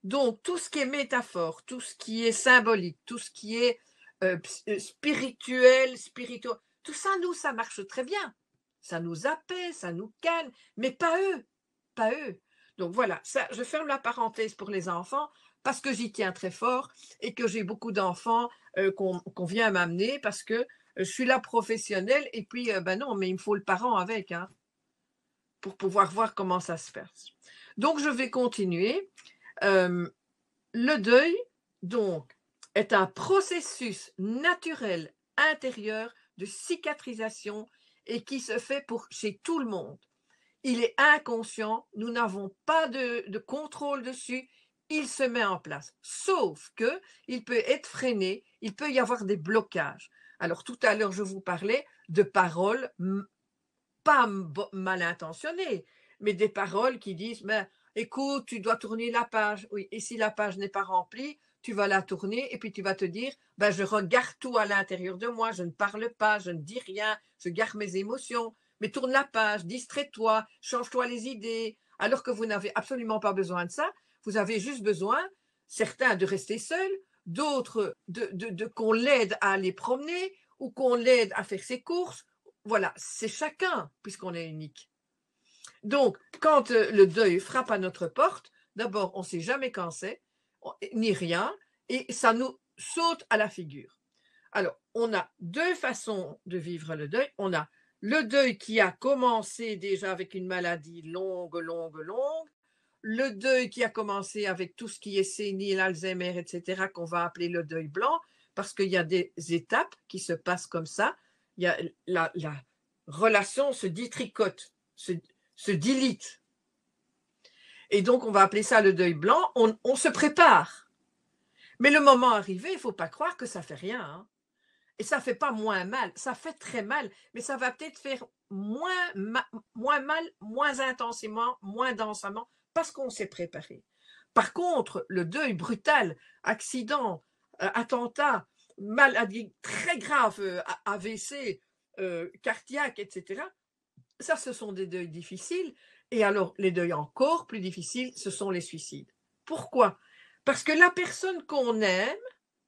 Donc tout ce qui est métaphore, tout ce qui est symbolique, tout ce qui est spirituel, tout ça, nous, ça marche très bien. Ça nous apaise, ça nous calme, mais pas eux, pas eux. Donc voilà, ça, je ferme la parenthèse pour les enfants parce que j'y tiens très fort et que j'ai beaucoup d'enfants qu'on vient m'amener parce que je suis là professionnelle et puis, non, mais il me faut le parent avec, hein, pour pouvoir voir comment ça se passe. Donc, je vais continuer. Le deuil, donc, est un processus naturel intérieur de cicatrisation et qui se fait chez tout le monde. Il est inconscient, nous n'avons pas de contrôle dessus, il se met en place. Sauf que il peut être freiné, il peut y avoir des blocages. Alors tout à l'heure, je vous parlais de paroles pas mal intentionnées, mais des paroles qui disent, mais écoute, tu dois tourner la page. Oui, et si la page n'est pas remplie, tu vas la tourner et puis tu vas te dire, je regarde tout à l'intérieur de moi, je ne parle pas, je ne dis rien, je garde mes émotions. Mais tourne la page, distrais-toi, change-toi les idées, alors que vous n'avez absolument pas besoin de ça. Vous avez juste besoin, certains, de rester seuls, d'autres, qu'on l'aide à aller promener ou qu'on l'aide à faire ses courses. Voilà, c'est chacun, puisqu'on est unique. Donc, quand le deuil frappe à notre porte, d'abord, on ne sait jamais quand c'est, ni rien, et ça nous saute à la figure. Alors, on a deux façons de vivre le deuil. On a le deuil qui a commencé déjà avec une maladie longue, le deuil qui a commencé avec tout ce qui est sénile, Alzheimer, etc., qu'on va appeler le deuil blanc, parce qu'il y a des étapes qui se passent comme ça. Il y a la relation se détricote, se dilite. Et donc, on va appeler ça le deuil blanc. On se prépare. Mais le moment arrivé, il ne faut pas croire que ça ne fait rien. Hein. Et ça ne fait pas moins mal. Ça fait très mal, mais ça va peut-être faire moins mal, moins intensément, moins densément, parce qu'on s'est préparé. Par contre, le deuil brutal, accident, attentat, maladie très grave, AVC, cardiaque, etc., ça, ce sont des deuils difficiles. Et alors, les deuils encore plus difficiles, ce sont les suicides. Pourquoi? Parce que la personne qu'on aime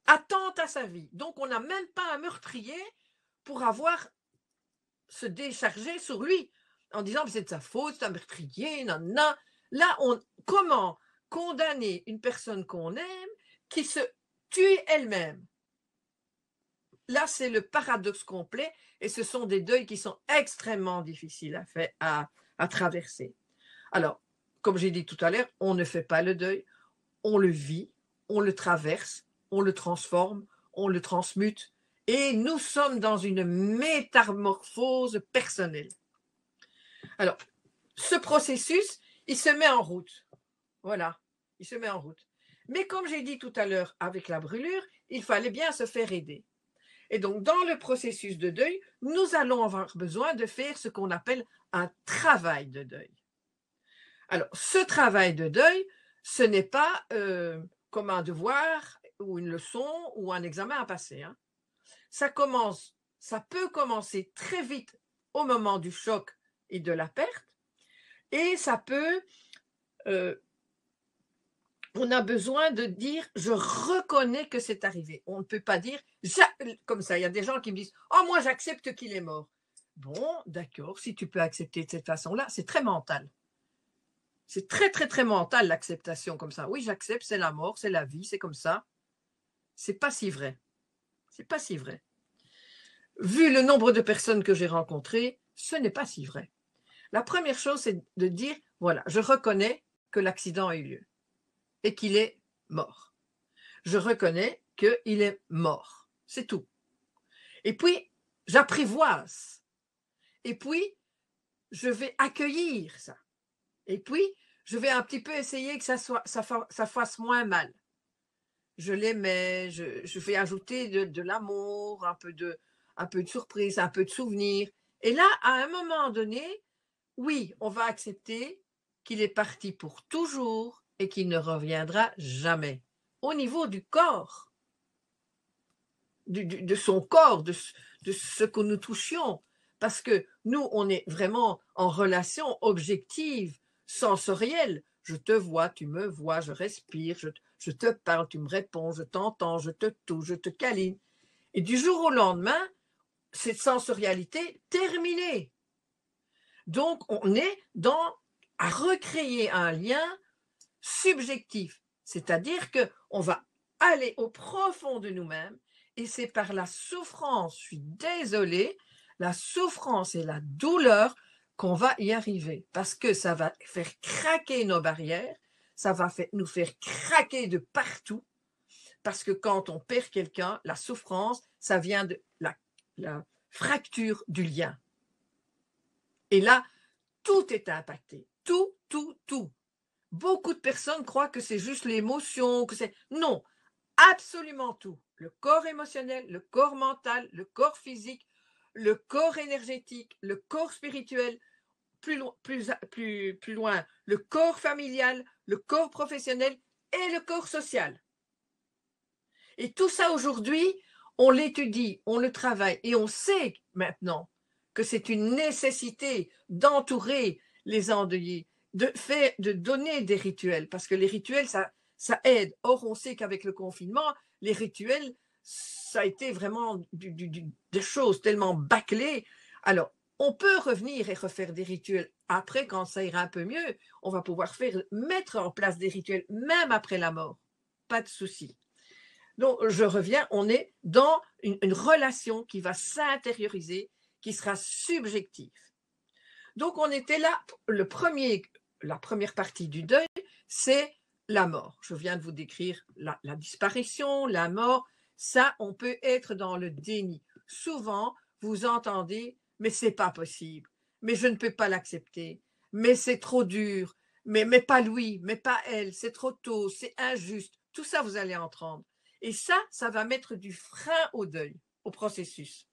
attente à sa vie. Donc, on n'a même pas un meurtrier pour se décharger sur lui en disant c'est de sa faute, c'est un meurtrier, non. Là, comment condamner une personne qu'on aime qui se tue elle-même? Là, c'est le paradoxe complet et ce sont des deuils qui sont extrêmement difficiles à traverser. Alors, comme j'ai dit tout à l'heure, on ne fait pas le deuil, on le vit, on le traverse, on le transforme, on le transmute, et nous sommes dans une métamorphose personnelle. Alors, ce processus, il se met en route. Voilà, il se met en route. Mais comme j'ai dit tout à l'heure avec la brûlure, il fallait bien se faire aider. Et donc, dans le processus de deuil, nous allons avoir besoin de faire ce qu'on appelle un travail de deuil. Alors, ce travail de deuil, ce n'est pas comme un devoir ou une leçon ou un examen à passer. Hein. Ça peut commencer très vite au moment du choc et de la perte, et ça peut, on a besoin de dire je reconnais que c'est arrivé. On ne peut pas dire comme ça. Il y a des gens qui me disent oh moi j'accepte qu'il est mort. Bon, d'accord, si tu peux accepter de cette façon-là, c'est très mental. C'est très, très, très mental, l'acceptation comme ça. Oui, j'accepte, c'est la mort, c'est la vie, c'est comme ça. C'est pas si vrai. C'est pas si vrai. Vu le nombre de personnes que j'ai rencontrées, ce n'est pas si vrai. La première chose, c'est de dire, voilà, je reconnais que l'accident a eu lieu et qu'il est mort. Je reconnais qu'il est mort. C'est tout. Et puis, j'apprivoise. Et puis, je vais accueillir ça. Et puis, je vais un petit peu essayer que ça fasse moins mal. Je l'aimais, je vais ajouter de l'amour, un peu de surprise, un peu de souvenir. Et là, à un moment donné, oui, on va accepter qu'il est parti pour toujours et qu'il ne reviendra jamais. Au niveau du corps, de son corps, de ce que nous touchions. Parce que nous, on est vraiment en relation objective, sensorielle. Je te vois, tu me vois, je respire, je te parle, tu me réponds, je t'entends, je te touche, je te câline. Et du jour au lendemain, cette sensorialité terminée. Donc, on est à recréer un lien subjectif. C'est-à-dire qu'on va aller au profond de nous-mêmes et c'est par la souffrance, je suis désolée, la souffrance et la douleur qu'on va y arriver parce que ça va faire craquer nos barrières, ça va nous faire craquer de partout parce que quand on perd quelqu'un, la souffrance, ça vient de la fracture du lien. Et là, tout est impacté, tout, tout, tout. Beaucoup de personnes croient que c'est juste l'émotion, que c'est... Non, absolument tout. Le corps émotionnel, le corps mental, le corps physique, le corps énergétique, le corps spirituel, plus loin, le corps familial, le corps professionnel et le corps social. Et tout ça aujourd'hui, on l'étudie, on le travaille et on sait maintenant que c'est une nécessité d'entourer les endeuillés, de donner des rituels, parce que les rituels, ça aide. Or, on sait qu'avec le confinement, les rituels, ça a été vraiment des choses tellement bâclées. Alors, on peut revenir et refaire des rituels après, quand ça ira un peu mieux. On va pouvoir mettre en place des rituels, même après la mort. Pas de souci. Donc, je reviens, on est dans une relation qui va s'intérioriser, qui sera subjective. Donc, on était là, la première partie du deuil, c'est la mort. Je viens de vous décrire la disparition, la mort. Ça, on peut être dans le déni. Souvent, vous entendez, mais c'est pas possible, mais je ne peux pas l'accepter, mais c'est trop dur, mais pas lui, mais pas elle, c'est trop tôt, c'est injuste. Tout ça, vous allez entendre. Et ça va mettre du frein au deuil, au processus.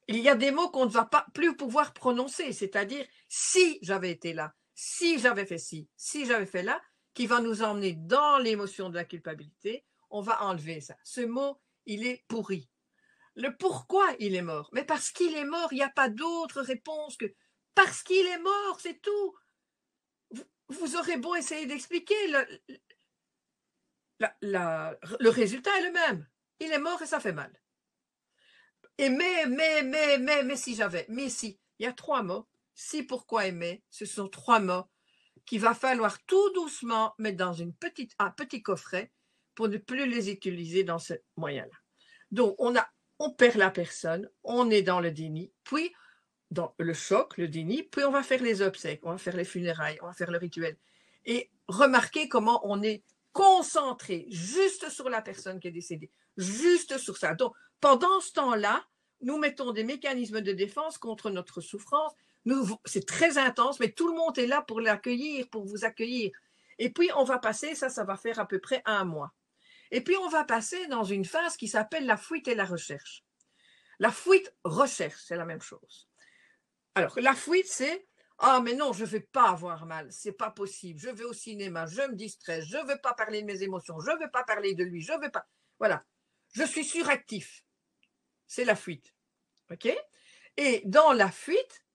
Il y a des mots qu'on ne va pas plus pouvoir prononcer, c'est-à-dire si j'avais été là, si j'avais fait ci, si j'avais fait là, qui va nous emmener dans l'émotion de la culpabilité, on va enlever ça. Ce mot, il est pourri. Le pourquoi il est mort, mais parce qu'il est mort, il n'y a pas d'autre réponse que parce qu'il est mort, c'est tout. Vous aurez beau essayer d'expliquer, le résultat est le même. Il est mort et ça fait mal. Et mais si j'avais, mais si, il y a trois mots. Si, pourquoi et mais, ce sont trois mots qu'il va falloir tout doucement mettre dans un petit coffret pour ne plus les utiliser dans ce moyen-là. Donc, on perd la personne, on est dans le déni, puis dans le choc, le déni, puis on va faire les obsèques, on va faire les funérailles, on va faire le rituel. Et remarquez comment on est concentré juste sur la personne qui est décédée, juste sur ça. Donc, pendant ce temps-là, nous mettons des mécanismes de défense contre notre souffrance. C'est très intense, mais tout le monde est là pour l'accueillir, pour vous accueillir. Et puis, on va passer, ça va faire à peu près 1 mois. Et puis, on va passer dans une phase qui s'appelle la fuite et la recherche. La fuite, recherche, c'est la même chose. Alors, la fuite, c'est « Ah, mais non, je ne vais pas avoir mal, c'est pas possible, je vais au cinéma, je me distrais, je ne veux pas parler de mes émotions, je ne veux pas parler de lui, je ne veux pas… » Voilà, je suis suractif. C'est la fuite. OK? Et dans la fuite,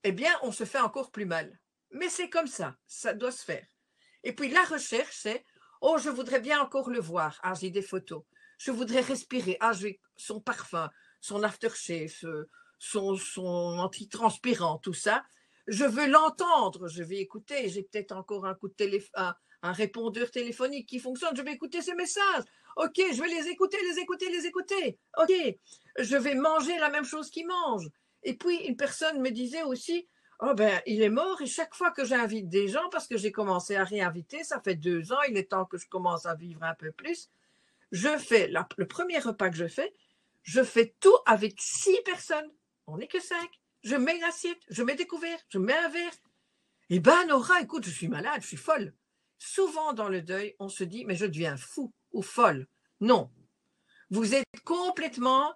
eh bien, on se fait encore plus mal. Mais c'est comme ça doit se faire. Et puis la recherche, c'est « Oh, je voudrais bien encore le voir. Ah, j'ai des photos. Je voudrais respirer. Ah, j'ai son parfum, son aftershave, son antitranspirant, tout ça. Je veux l'entendre. Je vais écouter. J'ai peut-être encore un coup de téléphone, un répondeur téléphonique qui fonctionne. Je vais écouter ces messages. OK, je vais les écouter, les écouter, les écouter. OK, je vais manger la même chose qu'il mange. » Et puis, une personne me disait aussi « Oh ben, il est mort et chaque fois que j'invite des gens, parce que j'ai commencé à réinviter, ça fait 2 ans, il est temps que je commence à vivre un peu plus, je fais le premier repas que je fais tout avec 6 personnes. On n'est que 5. Je mets une assiette, je mets des couverts, je mets un verre. Eh ben, Nora, écoute, je suis malade, je suis folle. Souvent dans le deuil, on se dit, mais je deviens fou ou folle. Non, vous êtes complètement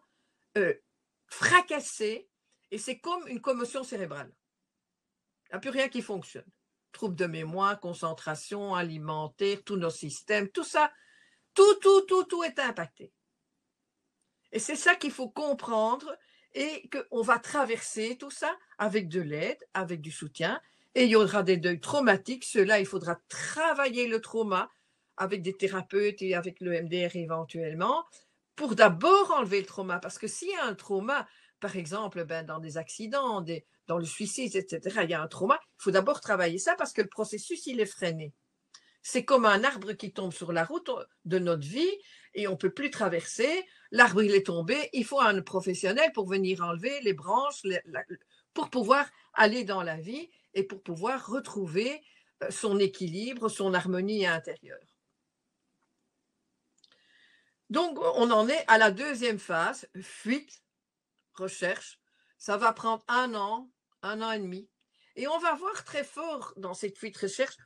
fracassé et c'est comme une commotion cérébrale. Il n'y a plus rien qui fonctionne. Troubles de mémoire, concentration, alimentaire, tous nos systèmes, tout ça, tout est impacté. Et c'est ça qu'il faut comprendre et qu'on va traverser tout ça avec de l'aide, avec du soutien. Et il y aura des deuils traumatiques. Ceux-là, il faudra travailler le trauma avec des thérapeutes et avec le MDR éventuellement pour d'abord enlever le trauma. Parce que s'il y a un trauma, par exemple, dans des accidents, dans le suicide, etc., il y a un trauma, il faut d'abord travailler ça parce que le processus, il est freiné. C'est comme un arbre qui tombe sur la route de notre vie et on ne peut plus traverser. L'arbre, il est tombé. Il faut un professionnel pour venir enlever les branches, pour pouvoir aller dans la vie et pour pouvoir retrouver son équilibre, son harmonie intérieure. Donc, on en est à la deuxième phase, fuite, recherche. Ça va prendre 1 an et demi. Et on va voir très fort dans cette fuite-recherche.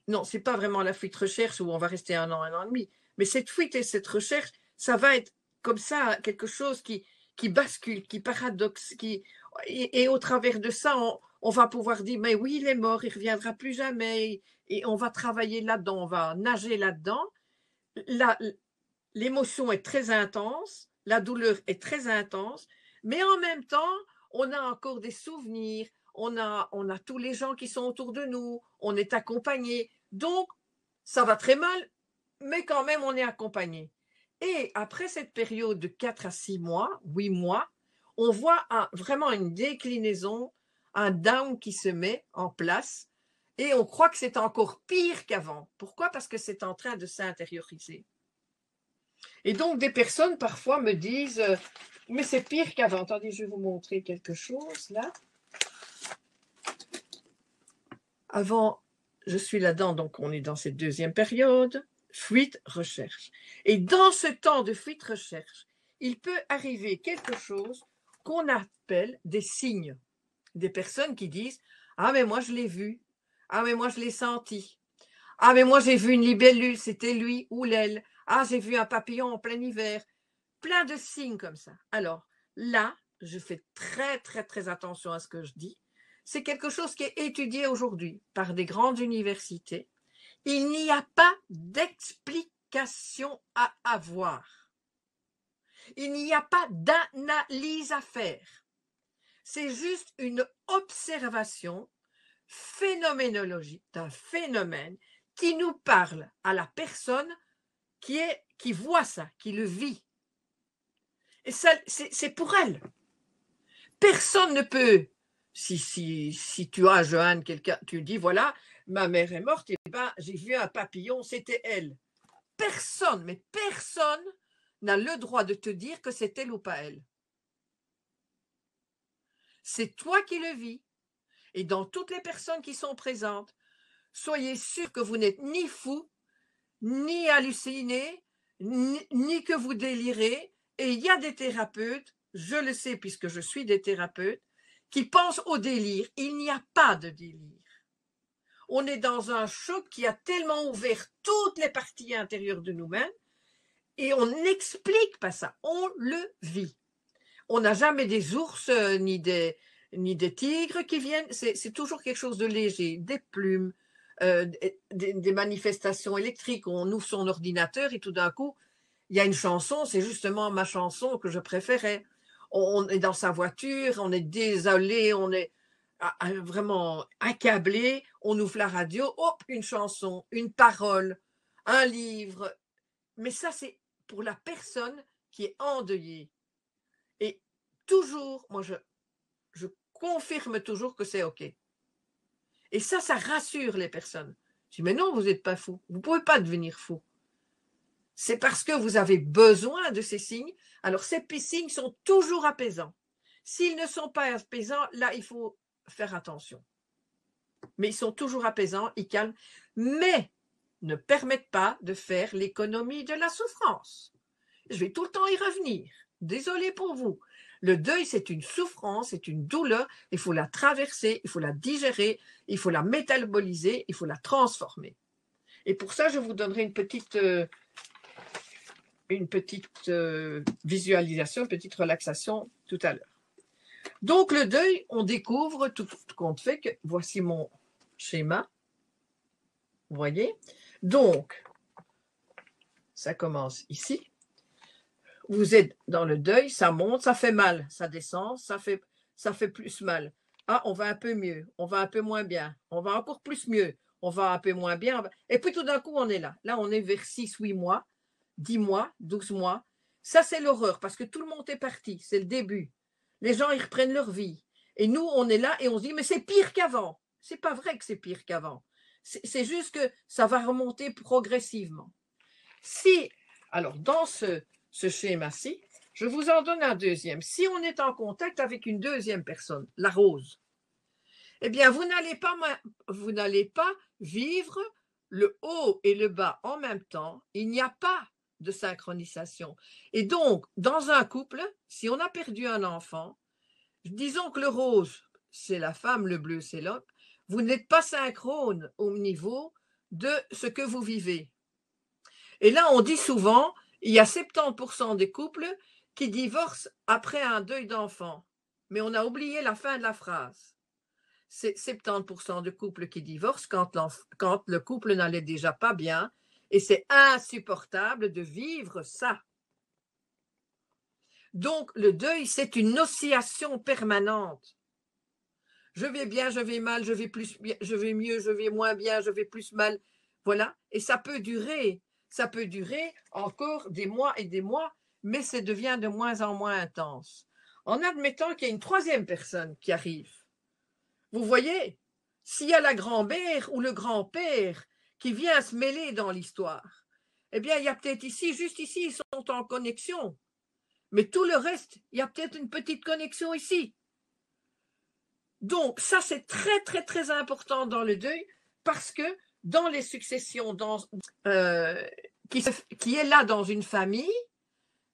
Non, ce n'est pas vraiment la fuite-recherche où on va rester 1 an et demi. Mais cette fuite et cette recherche, ça va être comme ça, quelque chose qui bascule, qui paradoxe. Et au travers de ça, on va pouvoir dire, mais oui, il est mort, il ne reviendra plus jamais. Et on va travailler là-dedans, on va nager là-dedans. L'émotion est très intense, la douleur est très intense, mais en même temps, on a encore des souvenirs, on a tous les gens qui sont autour de nous, on est accompagné. Donc, ça va très mal, mais quand même, on est accompagné. Et après cette période de 4 à 6 mois, 8 mois, on voit vraiment une déclinaison, un down qui se met en place et on croit que c'est encore pire qu'avant. Pourquoi? Parce que c'est en train de s'intérioriser. Et donc, des personnes parfois me disent « Mais c'est pire qu'avant. » Attendez, je vais vous montrer quelque chose là. Avant, je suis là-dedans, donc on est dans cette deuxième période, fuite, recherche. Et dans ce temps de fuite, recherche, il peut arriver quelque chose qu'on appelle des signes. Des personnes qui disent « Ah, mais moi je l'ai vu. Ah, mais moi je l'ai senti. Ah, mais moi j'ai vu une libellule, c'était lui ou l'elle. Ah, j'ai vu un papillon en plein hiver. » Plein de signes comme ça. Alors là, je fais très, très, très attention à ce que je dis. C'est quelque chose qui est étudié aujourd'hui par des grandes universités. Il n'y a pas d'explication à avoir. Il n'y a pas d'analyse à faire. C'est juste une observation phénoménologique d'un phénomène qui nous parle à la personne qui voit ça, qui le vit. Et ça, c'est pour elle. Personne ne peut. Si tu as, Joanne, quelqu'un, tu dis, voilà, ma mère est morte, et ben, j'ai vu un papillon, c'était elle. Personne, mais personne n'a le droit de te dire que c'est elle ou pas elle. c'est toi qui le vis. Et dans toutes les personnes qui sont présentes, soyez sûrs que vous n'êtes ni fou, ni halluciné, ni que vous délirez. Et il y a des thérapeutes, je le sais puisque je suis des thérapeutes, qui pensent au délire. Il n'y a pas de délire. On est dans un choc qui a tellement ouvert toutes les parties intérieures de nous-mêmes et on n'explique pas ça, on le vit. On n'a jamais des ours ni des tigres qui viennent, c'est toujours quelque chose de léger, des plumes, des manifestations électriques. On ouvre son ordinateur et tout d'un coup, il y a une chanson, c'est justement ma chanson que je préférais. On est dans sa voiture, on est désolé, on est vraiment accablé, on ouvre la radio, hop, une chanson, une parole, un livre. Mais ça, c'est pour la personne qui est endeuillée. Et toujours, moi, je confirme toujours que c'est OK. Et ça rassure les personnes. Je dis, mais non, vous n'êtes pas fou. Vous ne pouvez pas devenir fou. C'est parce que vous avez besoin de ces signes. Alors, ces signes sont toujours apaisants. S'ils ne sont pas apaisants, là, il faut faire attention. Mais ils sont toujours apaisants, ils calment, mais ne permettent pas de faire l'économie de la souffrance. Je vais tout le temps y revenir. Désolée pour vous. Le deuil, c'est une souffrance, c'est une douleur. Il faut la traverser, il faut la digérer, il faut la métaboliser, il faut la transformer. Et pour ça, je vous donnerai une petite visualisation, une petite relaxation tout à l'heure. Donc, le deuil, on découvre tout compte fait que voici mon schéma. Vous voyez? Donc, ça commence ici. Vous êtes dans le deuil, ça monte, ça fait mal, ça descend, ça fait plus mal. Ah, on va un peu mieux, on va un peu moins bien, on va encore plus mieux, on va un peu moins bien. Et puis tout d'un coup, on est là. Là, on est vers 6, 8 mois, 10 mois, 12 mois. Ça, c'est l'horreur parce que tout le monde est parti, c'est le début. Les gens, ils reprennent leur vie. Et nous, on est là et on se dit, mais c'est pire qu'avant. C'est pas vrai que c'est pire qu'avant. C'est juste que ça va remonter progressivement. Alors, dans ce schéma-ci, je vous en donne un deuxième. Si on est en contact avec une deuxième personne, la rose, eh bien, vous n'allez pas vivre le haut et le bas en même temps. Il n'y a pas de synchronisation. Et donc, dans un couple, si on a perdu un enfant, disons que le rose, c'est la femme, le bleu, c'est l'homme, vous n'êtes pas synchrone au niveau de ce que vous vivez. Et là, on dit souvent, il y a 70% des couples qui divorcent après un deuil d'enfant. Mais on a oublié la fin de la phrase. C'est 70% de couples qui divorcent quand le couple n'allait déjà pas bien. Et c'est insupportable de vivre ça. Donc, le deuil, c'est une oscillation permanente. Je vais bien, je vais mal, je vais mieux, je vais moins bien, je vais plus mal. Voilà. Et ça peut durer. Ça peut durer encore des mois et des mois, mais ça devient de moins en moins intense. En admettant qu'il y a une troisième personne qui arrive. Vous voyez, s'il y a la grand-mère ou le grand-père qui vient se mêler dans l'histoire, eh bien, il y a peut-être ici, juste ici, ils sont en connexion. Mais tout le reste, il y a peut-être une petite connexion ici. Donc, ça, c'est très, très, très important dans le deuil parce que dans les successions qui est là dans une famille,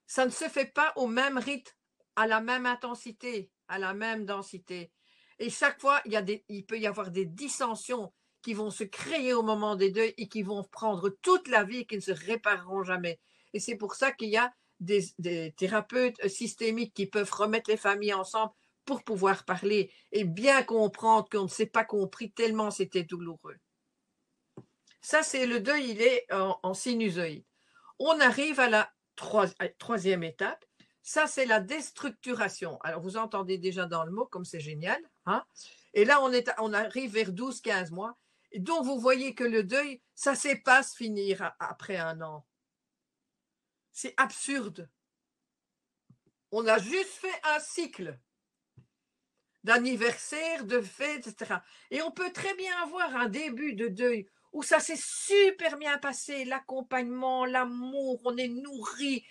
ça ne se fait pas au même rythme, à la même intensité, à la même densité. Et chaque fois, il peut y avoir des dissensions qui vont se créer au moment des deuils et qui vont prendre toute la vie et qui ne se répareront jamais. Et c'est pour ça qu'il y a des thérapeutes systémiques qui peuvent remettre les familles ensemble pour pouvoir parler et bien comprendre qu'on ne s'est pas compris tellement c'était douloureux. Ça, c'est le deuil, il est en sinusoïde. On arrive à la troisième étape. Ça, c'est la déstructuration. Alors, vous entendez déjà dans le mot comme c'est génial. Hein? Et là, on arrive vers 12-15 mois. Et donc, vous voyez que le deuil, ça ne sait pas se finir après un an. C'est absurde. On a juste fait un cycle d'anniversaire, de fête, etc. Et on peut très bien avoir un début de deuil où ça s'est super bien passé, l'accompagnement, l'amour, on est nourri,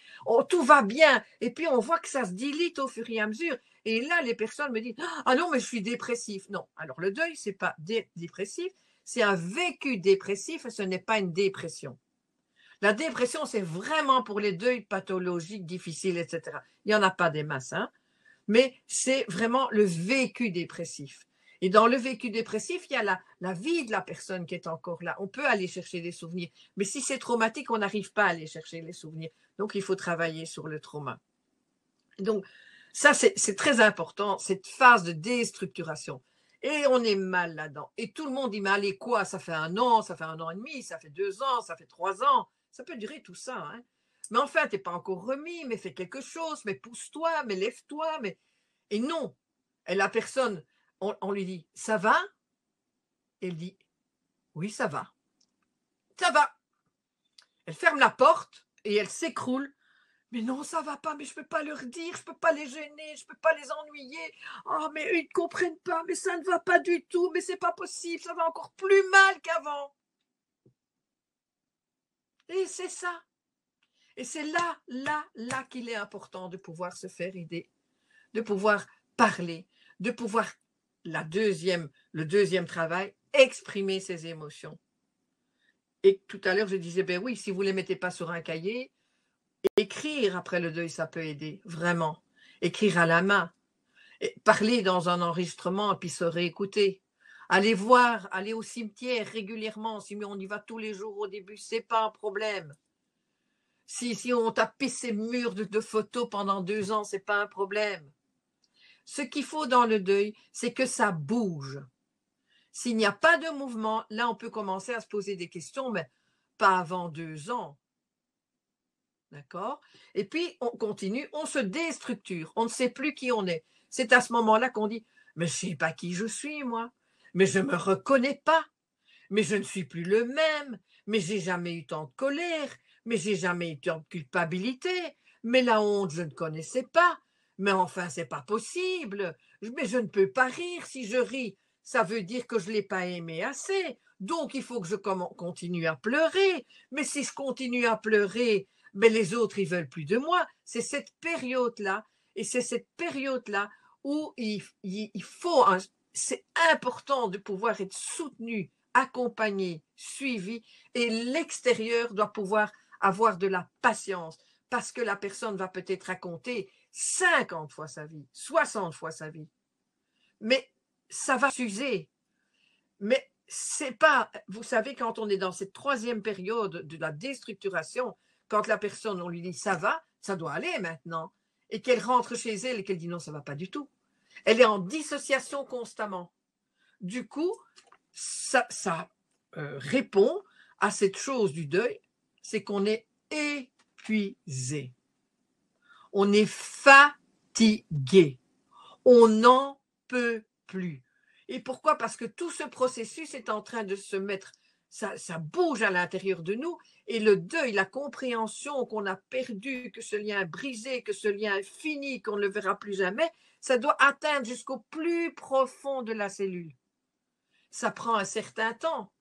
tout va bien. Et puis on voit que ça se dilite au fur et à mesure. Et là, les personnes me disent « Ah non, mais je suis dépressif ». Non, alors le deuil, c'est pas dépressif, c'est un vécu dépressif et ce n'est pas une dépression. La dépression, c'est vraiment pour les deuils pathologiques, difficiles, etc. Il n'y en a pas des masses, hein, mais c'est vraiment le vécu dépressif. Et dans le vécu dépressif, il y a la vie de la personne qui est encore là. On peut aller chercher des souvenirs, mais si c'est traumatique, on n'arrive pas à aller chercher les souvenirs. Donc, il faut travailler sur le trauma. Donc, ça, c'est très important, cette phase de déstructuration. Et on est mal là-dedans. Et tout le monde dit, mais allez quoi, ça fait 1 an, ça fait 1 an et demi, ça fait 2 ans, ça fait 3 ans. Ça peut durer tout ça, hein. Mais enfin, tu n'es pas encore remis, mais fais quelque chose, mais pousse-toi, mais lève-toi. Mais... Et non. Et la personne, on lui dit, ça va? Elle dit, oui, ça va. Ça va. Elle ferme la porte et elle s'écroule. Mais non, ça va pas, mais je peux pas leur dire, je peux pas les gêner, je peux pas les ennuyer. Oh, mais eux, ils ne comprennent pas, mais ça ne va pas du tout, mais c'est pas possible, ça va encore plus mal qu'avant. Et c'est ça. Et c'est là qu'il est important de pouvoir se faire aider, de pouvoir parler, de pouvoir, le deuxième travail, exprimer ses émotions. Et tout à l'heure, je disais, ben oui, si vous ne les mettez pas sur un cahier, écrire après le deuil, ça peut aider, vraiment. Écrire à la main, parler dans un enregistrement et puis se réécouter. Aller au cimetière régulièrement, si on y va tous les jours au début, c'est pas un problème. Si on tapait ces murs de photos pendant 2 ans, c'est pas un problème. Ce qu'il faut dans le deuil, c'est que ça bouge. S'il n'y a pas de mouvement, là, on peut commencer à se poser des questions, mais pas avant 2 ans. D'accord? Et puis, on continue, on se déstructure, on ne sait plus qui on est. C'est à ce moment-là qu'on dit, mais je ne sais pas qui je suis, moi. Mais je ne me reconnais pas. Mais je ne suis plus le même. Mais j'ai jamais eu tant de colère. Mais j'ai jamais eu tant de culpabilité. Mais la honte, je ne connaissais pas. Mais enfin, c'est pas possible. Mais je ne peux pas rire. Si je ris, ça veut dire que je ne l'ai pas aimé assez. Donc, il faut que je continue à pleurer. Mais si je continue à pleurer, mais les autres, ils veulent plus de moi. C'est cette période-là. Et c'est cette période-là où il faut, c'est important de pouvoir être soutenu, accompagné, suivi, et l'extérieur doit pouvoir avoir de la patience, parce que la personne va peut-être raconter 50 fois sa vie, 60 fois sa vie. Mais ça va s'user. Mais c'est pas, vous savez, quand on est dans cette 3e période de la déstructuration, quand la personne, on lui dit ça va, ça doit aller maintenant, et qu'elle rentre chez elle et qu'elle dit non, ça va pas du tout. Elle est en dissociation constamment. Du coup, ça répond à cette chose du deuil, c'est qu'on est épuisé. On est fatigué. On n'en peut plus. Et pourquoi? Parce que tout ce processus est en train de se mettre, ça bouge à l'intérieur de nous, et le deuil, la compréhension qu'on a perdu, que ce lien est brisé, que ce lien est fini, qu'on ne le verra plus jamais, ça doit atteindre jusqu'au plus profond de la cellule. Ça prend un certain temps.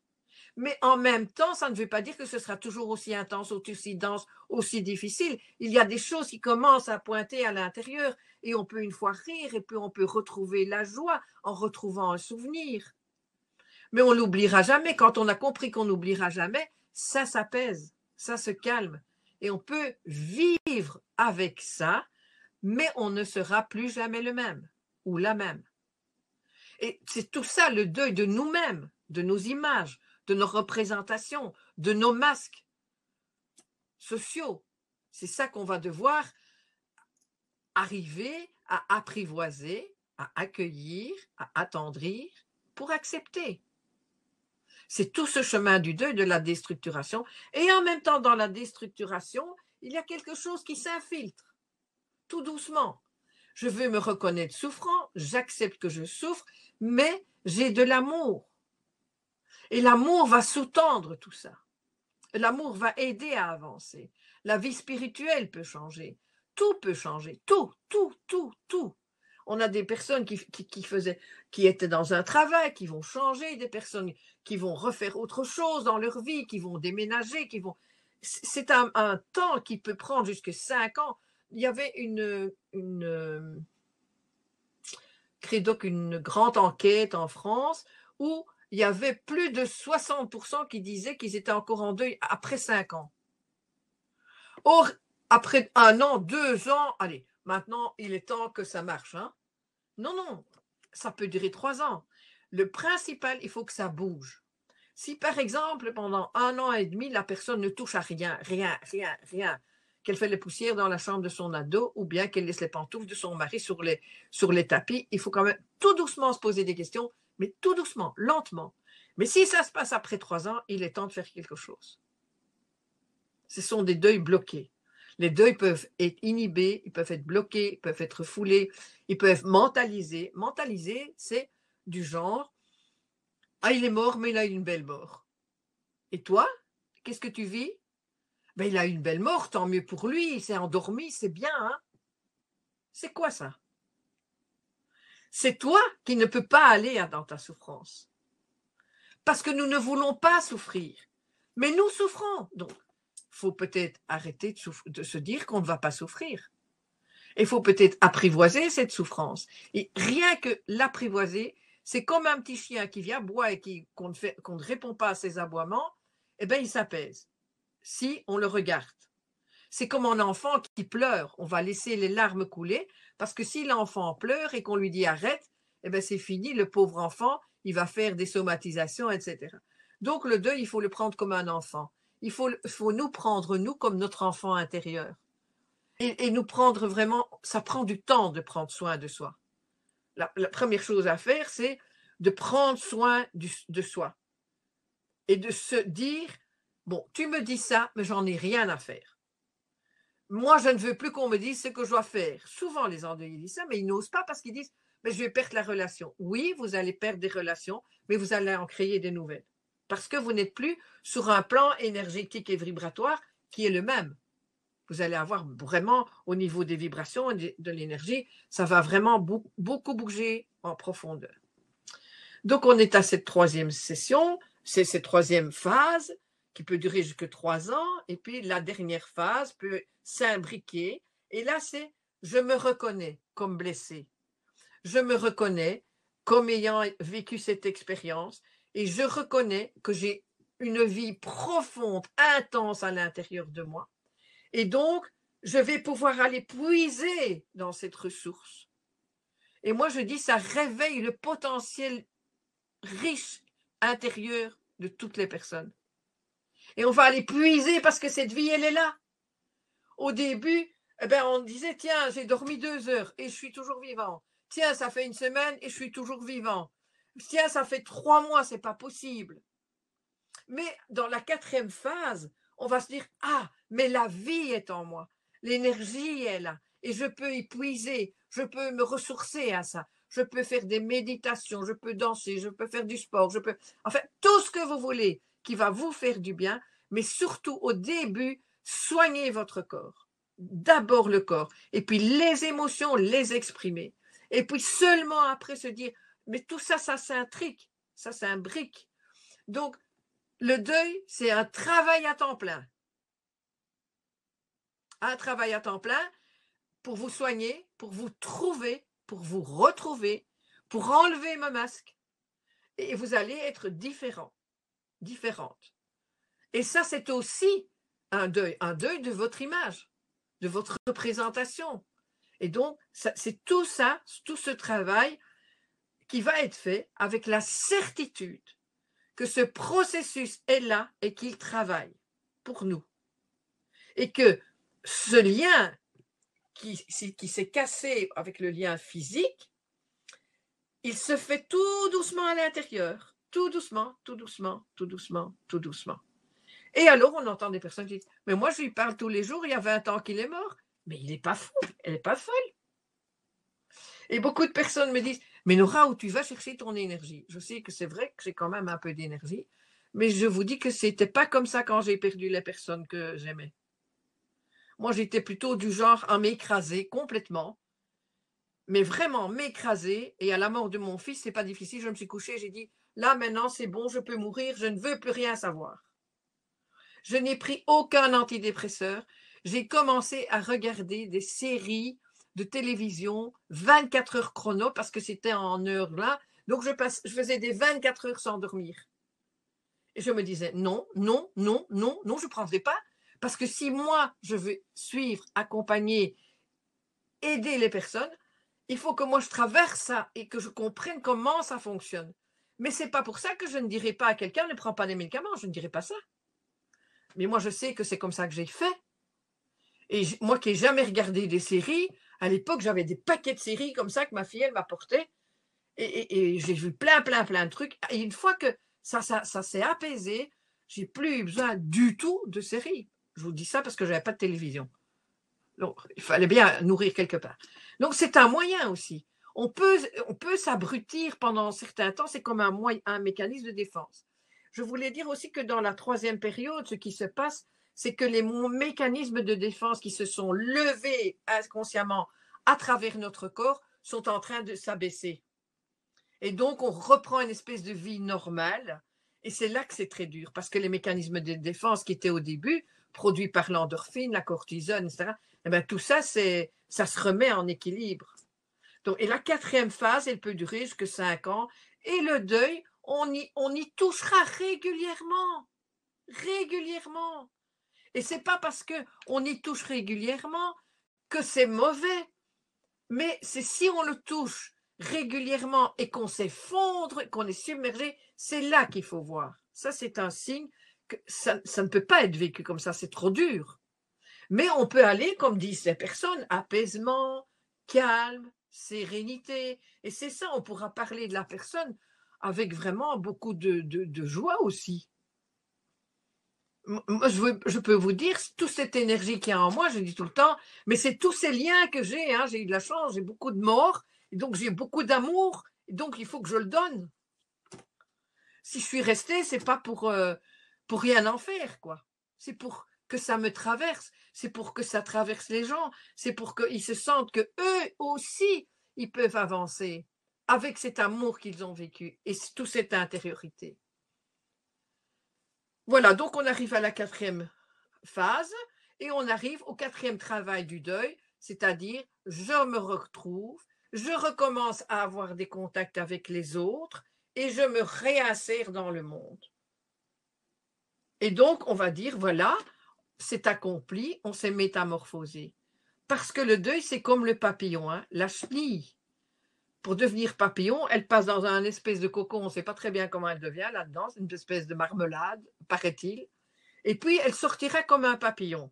Mais en même temps, ça ne veut pas dire que ce sera toujours aussi intense, aussi dense, aussi difficile. Il y a des choses qui commencent à pointer à l'intérieur et on peut une fois rire et puis on peut retrouver la joie en retrouvant un souvenir. Mais on n'oubliera jamais. Quand on a compris qu'on n'oubliera jamais, ça s'apaise, ça se calme. Et on peut vivre avec ça, mais on ne sera plus jamais le même ou la même. Et c'est tout ça le deuil de nous-mêmes, de nos images, de nos représentations, de nos masques sociaux. C'est ça qu'on va devoir arriver à apprivoiser, à accueillir, à attendrir pour accepter. C'est tout ce chemin du deuil, de la déstructuration. Et en même temps, dans la déstructuration, il y a quelque chose qui s'infiltre, tout doucement. Je veux me reconnaître souffrant, j'accepte que je souffre, mais j'ai de l'amour. Et l'amour va sous-tendre tout ça. L'amour va aider à avancer. La vie spirituelle peut changer. Tout peut changer. Tout, tout, tout, tout. On a des personnes qui étaient dans un travail, qui vont changer, des personnes qui vont refaire autre chose dans leur vie, qui vont déménager, c'est un temps qui peut prendre jusqu'à 5 ans. Il y avait une grande enquête en France où il y avait plus de 60% qui disaient qu'ils étaient encore en deuil après 5 ans. Or, après 1 an, 2 ans, allez, maintenant, il est temps que ça marche. Hein? Non, non, ça peut durer 3 ans. Le principal, il faut que ça bouge. Si, par exemple, pendant 1 an et demi, la personne ne touche à rien, qu'elle fait les poussières dans la chambre de son ado ou bien qu'elle laisse les pantoufles de son mari sur les tapis, il faut quand même tout doucement se poser des questions, mais tout doucement, lentement. Mais si ça se passe après 3 ans, il est temps de faire quelque chose. Ce sont des deuils bloqués. Les deuils peuvent être inhibés, ils peuvent être bloqués, ils peuvent être foulés, ils peuvent être mentalisés. Mentaliser, c'est du genre « Ah, il est mort, mais il a eu une belle mort. » Et toi, qu'est-ce que tu vis? Ben, il a eu une belle mort, tant mieux pour lui, il s'est endormi, c'est bien. Hein? C'est quoi ça? C'est toi qui ne peux pas aller dans ta souffrance. Parce que nous ne voulons pas souffrir. Mais nous souffrons. Donc, il faut peut-être arrêter de se dire qu'on ne va pas souffrir. Il faut peut-être apprivoiser cette souffrance. Et rien que l'apprivoiser, c'est comme un petit chien qui vient boire et qu'on ne répond pas à ses aboiements, eh bien, il s'apaise. Si on le regarde. C'est comme un enfant qui pleure. On va laisser les larmes couler parce que si l'enfant pleure et qu'on lui dit arrête, eh bien, c'est fini. Le pauvre enfant, il va faire des somatisations, etc. Donc, le deuil, il faut le prendre comme un enfant. Il faut nous prendre, nous, comme notre enfant intérieur. Et nous prendre vraiment, ça prend du temps de prendre soin de soi. La première chose à faire, c'est de prendre soin de soi. Et de se dire, bon, tu me dis ça, mais j'en ai rien à faire. Moi, je ne veux plus qu'on me dise ce que je dois faire. Souvent, les endeuillés disent ça, mais ils n'osent pas parce qu'ils disent, mais je vais perdre la relation. Oui, vous allez perdre des relations, mais vous allez en créer des nouvelles. Parce que vous n'êtes plus sur un plan énergétique et vibratoire qui est le même. Vous allez avoir vraiment, au niveau des vibrations et de l'énergie, ça va vraiment beaucoup bouger en profondeur. Donc, on est à cette 3e session, c'est cette 3e phase qui peut durer jusqu'à 3 ans, et puis la dernière phase peut s'imbriquer, et là, c'est « je me reconnais comme blessé, je me reconnais comme ayant vécu cette expérience, et je reconnais que j'ai une vie profonde, intense à l'intérieur de moi, et donc, je vais pouvoir aller puiser dans cette ressource. » Et moi, je dis, ça réveille le potentiel riche intérieur de toutes les personnes. Et on va aller puiser parce que cette vie, elle est là. Au début, eh ben, on disait, tiens, j'ai dormi 2 heures et je suis toujours vivant. Tiens, ça fait 1 semaine et je suis toujours vivant. Tiens, ça fait 3 mois, c'est pas possible. Mais dans la 4e phase, on va se dire, ah, mais la vie est en moi. L'énergie est là. Et je peux y puiser. Je peux me ressourcer à ça. Je peux faire des méditations. Je peux danser. Je peux faire du sport. Enfin, tout ce que vous voulez qui va vous faire du bien. Mais surtout, au début, soignez votre corps. D'abord le corps. Et puis les émotions, les exprimer. Et puis seulement après se dire, mais tout ça, ça s'intrique. Ça s'imbrique. Donc, le deuil, c'est un travail à temps plein. Un travail à temps plein pour vous soigner, pour vous trouver, pour vous retrouver, pour enlever le masque. Et vous allez être différente. Et ça, c'est aussi un deuil de votre image, de votre représentation. Et donc, c'est tout ça, tout ce travail qui va être fait avec la certitude que ce processus est là et qu'il travaille pour nous. Et que ce lien qui s'est cassé avec le lien physique, il se fait tout doucement à l'intérieur, tout doucement, tout doucement, tout doucement, tout doucement. Et alors, on entend des personnes qui disent, mais moi, je lui parle tous les jours, il y a 20 ans qu'il est mort. Mais il n'est pas fou, elle n'est pas folle. Et beaucoup de personnes me disent, mais Nora, où tu vas chercher ton énergie? Je sais que c'est vrai que j'ai quand même un peu d'énergie, mais je vous dis que c'était pas comme ça quand j'ai perdu les personnes que j'aimais. Moi, j'étais plutôt du genre à m'écraser complètement. mais vraiment m'écraser. Et à la mort de mon fils, c'est pas difficile. Je me suis couchée, j'ai dit, là maintenant c'est bon, je peux mourir, je ne veux plus rien savoir. Je n'ai pris aucun antidépresseur. J'ai commencé à regarder des séries de télévision 24 heures chrono parce que c'était en heure là. Donc je faisais des 24 heures sans dormir. Et je me disais non, non, non, non, non, je ne prendrai pas. Parce que si moi, je veux suivre, accompagner, aider les personnes, il faut que moi, je traverse ça et que je comprenne comment ça fonctionne. Mais ce n'est pas pour ça que je ne dirai pas à quelqu'un ne prends pas des médicaments. Je ne dirai pas ça. Mais moi, je sais que c'est comme ça que j'ai fait. Et moi qui n'ai jamais regardé des séries, à l'époque, j'avais des paquets de séries comme ça que ma fille, elle m'apportait. Et j'ai vu plein de trucs. Et une fois que ça s'est apaisé, j'ai plus eu besoin du tout de séries. Je vous dis ça parce que je n'avais pas de télévision. Donc, il fallait bien nourrir quelque part. Donc, c'est un moyen aussi. On peut s'abrutir pendant un certain temps. C'est comme un mécanisme de défense. Je voulais dire aussi que dans la troisième période, ce qui se passe, c'est que les mécanismes de défense qui se sont levés inconsciemment à travers notre corps sont en train de s'abaisser. Et donc, on reprend une espèce de vie normale. Et c'est là que c'est très dur, parce que les mécanismes de défense qui étaient au début, produits par l'endorphine, la cortisone, etc., eh bien, tout ça, ça se remet en équilibre. Donc, et la quatrième phase, elle peut durer jusqu'à 5 ans. Et le deuil, on y touchera régulièrement. Régulièrement. Et ce n'est pas parce qu'on y touche régulièrement que c'est mauvais. Mais c'est si on le touche régulièrement et qu'on s'effondre, qu'on est submergé, c'est là qu'il faut voir. Ça, c'est un signe que ça ne peut pas être vécu comme ça, c'est trop dur. Mais on peut aller, comme disent les personnes, apaisement, calme, sérénité. Et c'est ça, on pourra parler de la personne avec vraiment beaucoup de joie aussi. Moi, je peux vous dire, toute cette énergie qu'il y a en moi, je dis tout le temps, mais c'est tous ces liens que j'ai. J'ai eu de la chance, j'ai beaucoup de morts, et donc j'ai beaucoup d'amour, et donc il faut que je le donne. Si je suis restée, c'est pas pour rien en faire, quoi. C'est pour que ça me traverse, c'est pour que ça traverse les gens, c'est pour qu'ils se sentent que eux aussi, ils peuvent avancer avec cet amour qu'ils ont vécu et toute cette intériorité. Voilà, donc on arrive à la quatrième phase et on arrive au quatrième travail du deuil, c'est-à-dire je me retrouve, je recommence à avoir des contacts avec les autres et je me réinsère dans le monde. Et donc on va dire voilà, c'est accompli, on s'est métamorphosé. Parce que le deuil, c'est comme le papillon, la chenille. Pour devenir papillon, elle passe dans un espèce de cocon, on ne sait pas très bien comment elle devient là-dedans, c'est une espèce de marmelade, paraît-il. Et puis, elle sortira comme un papillon.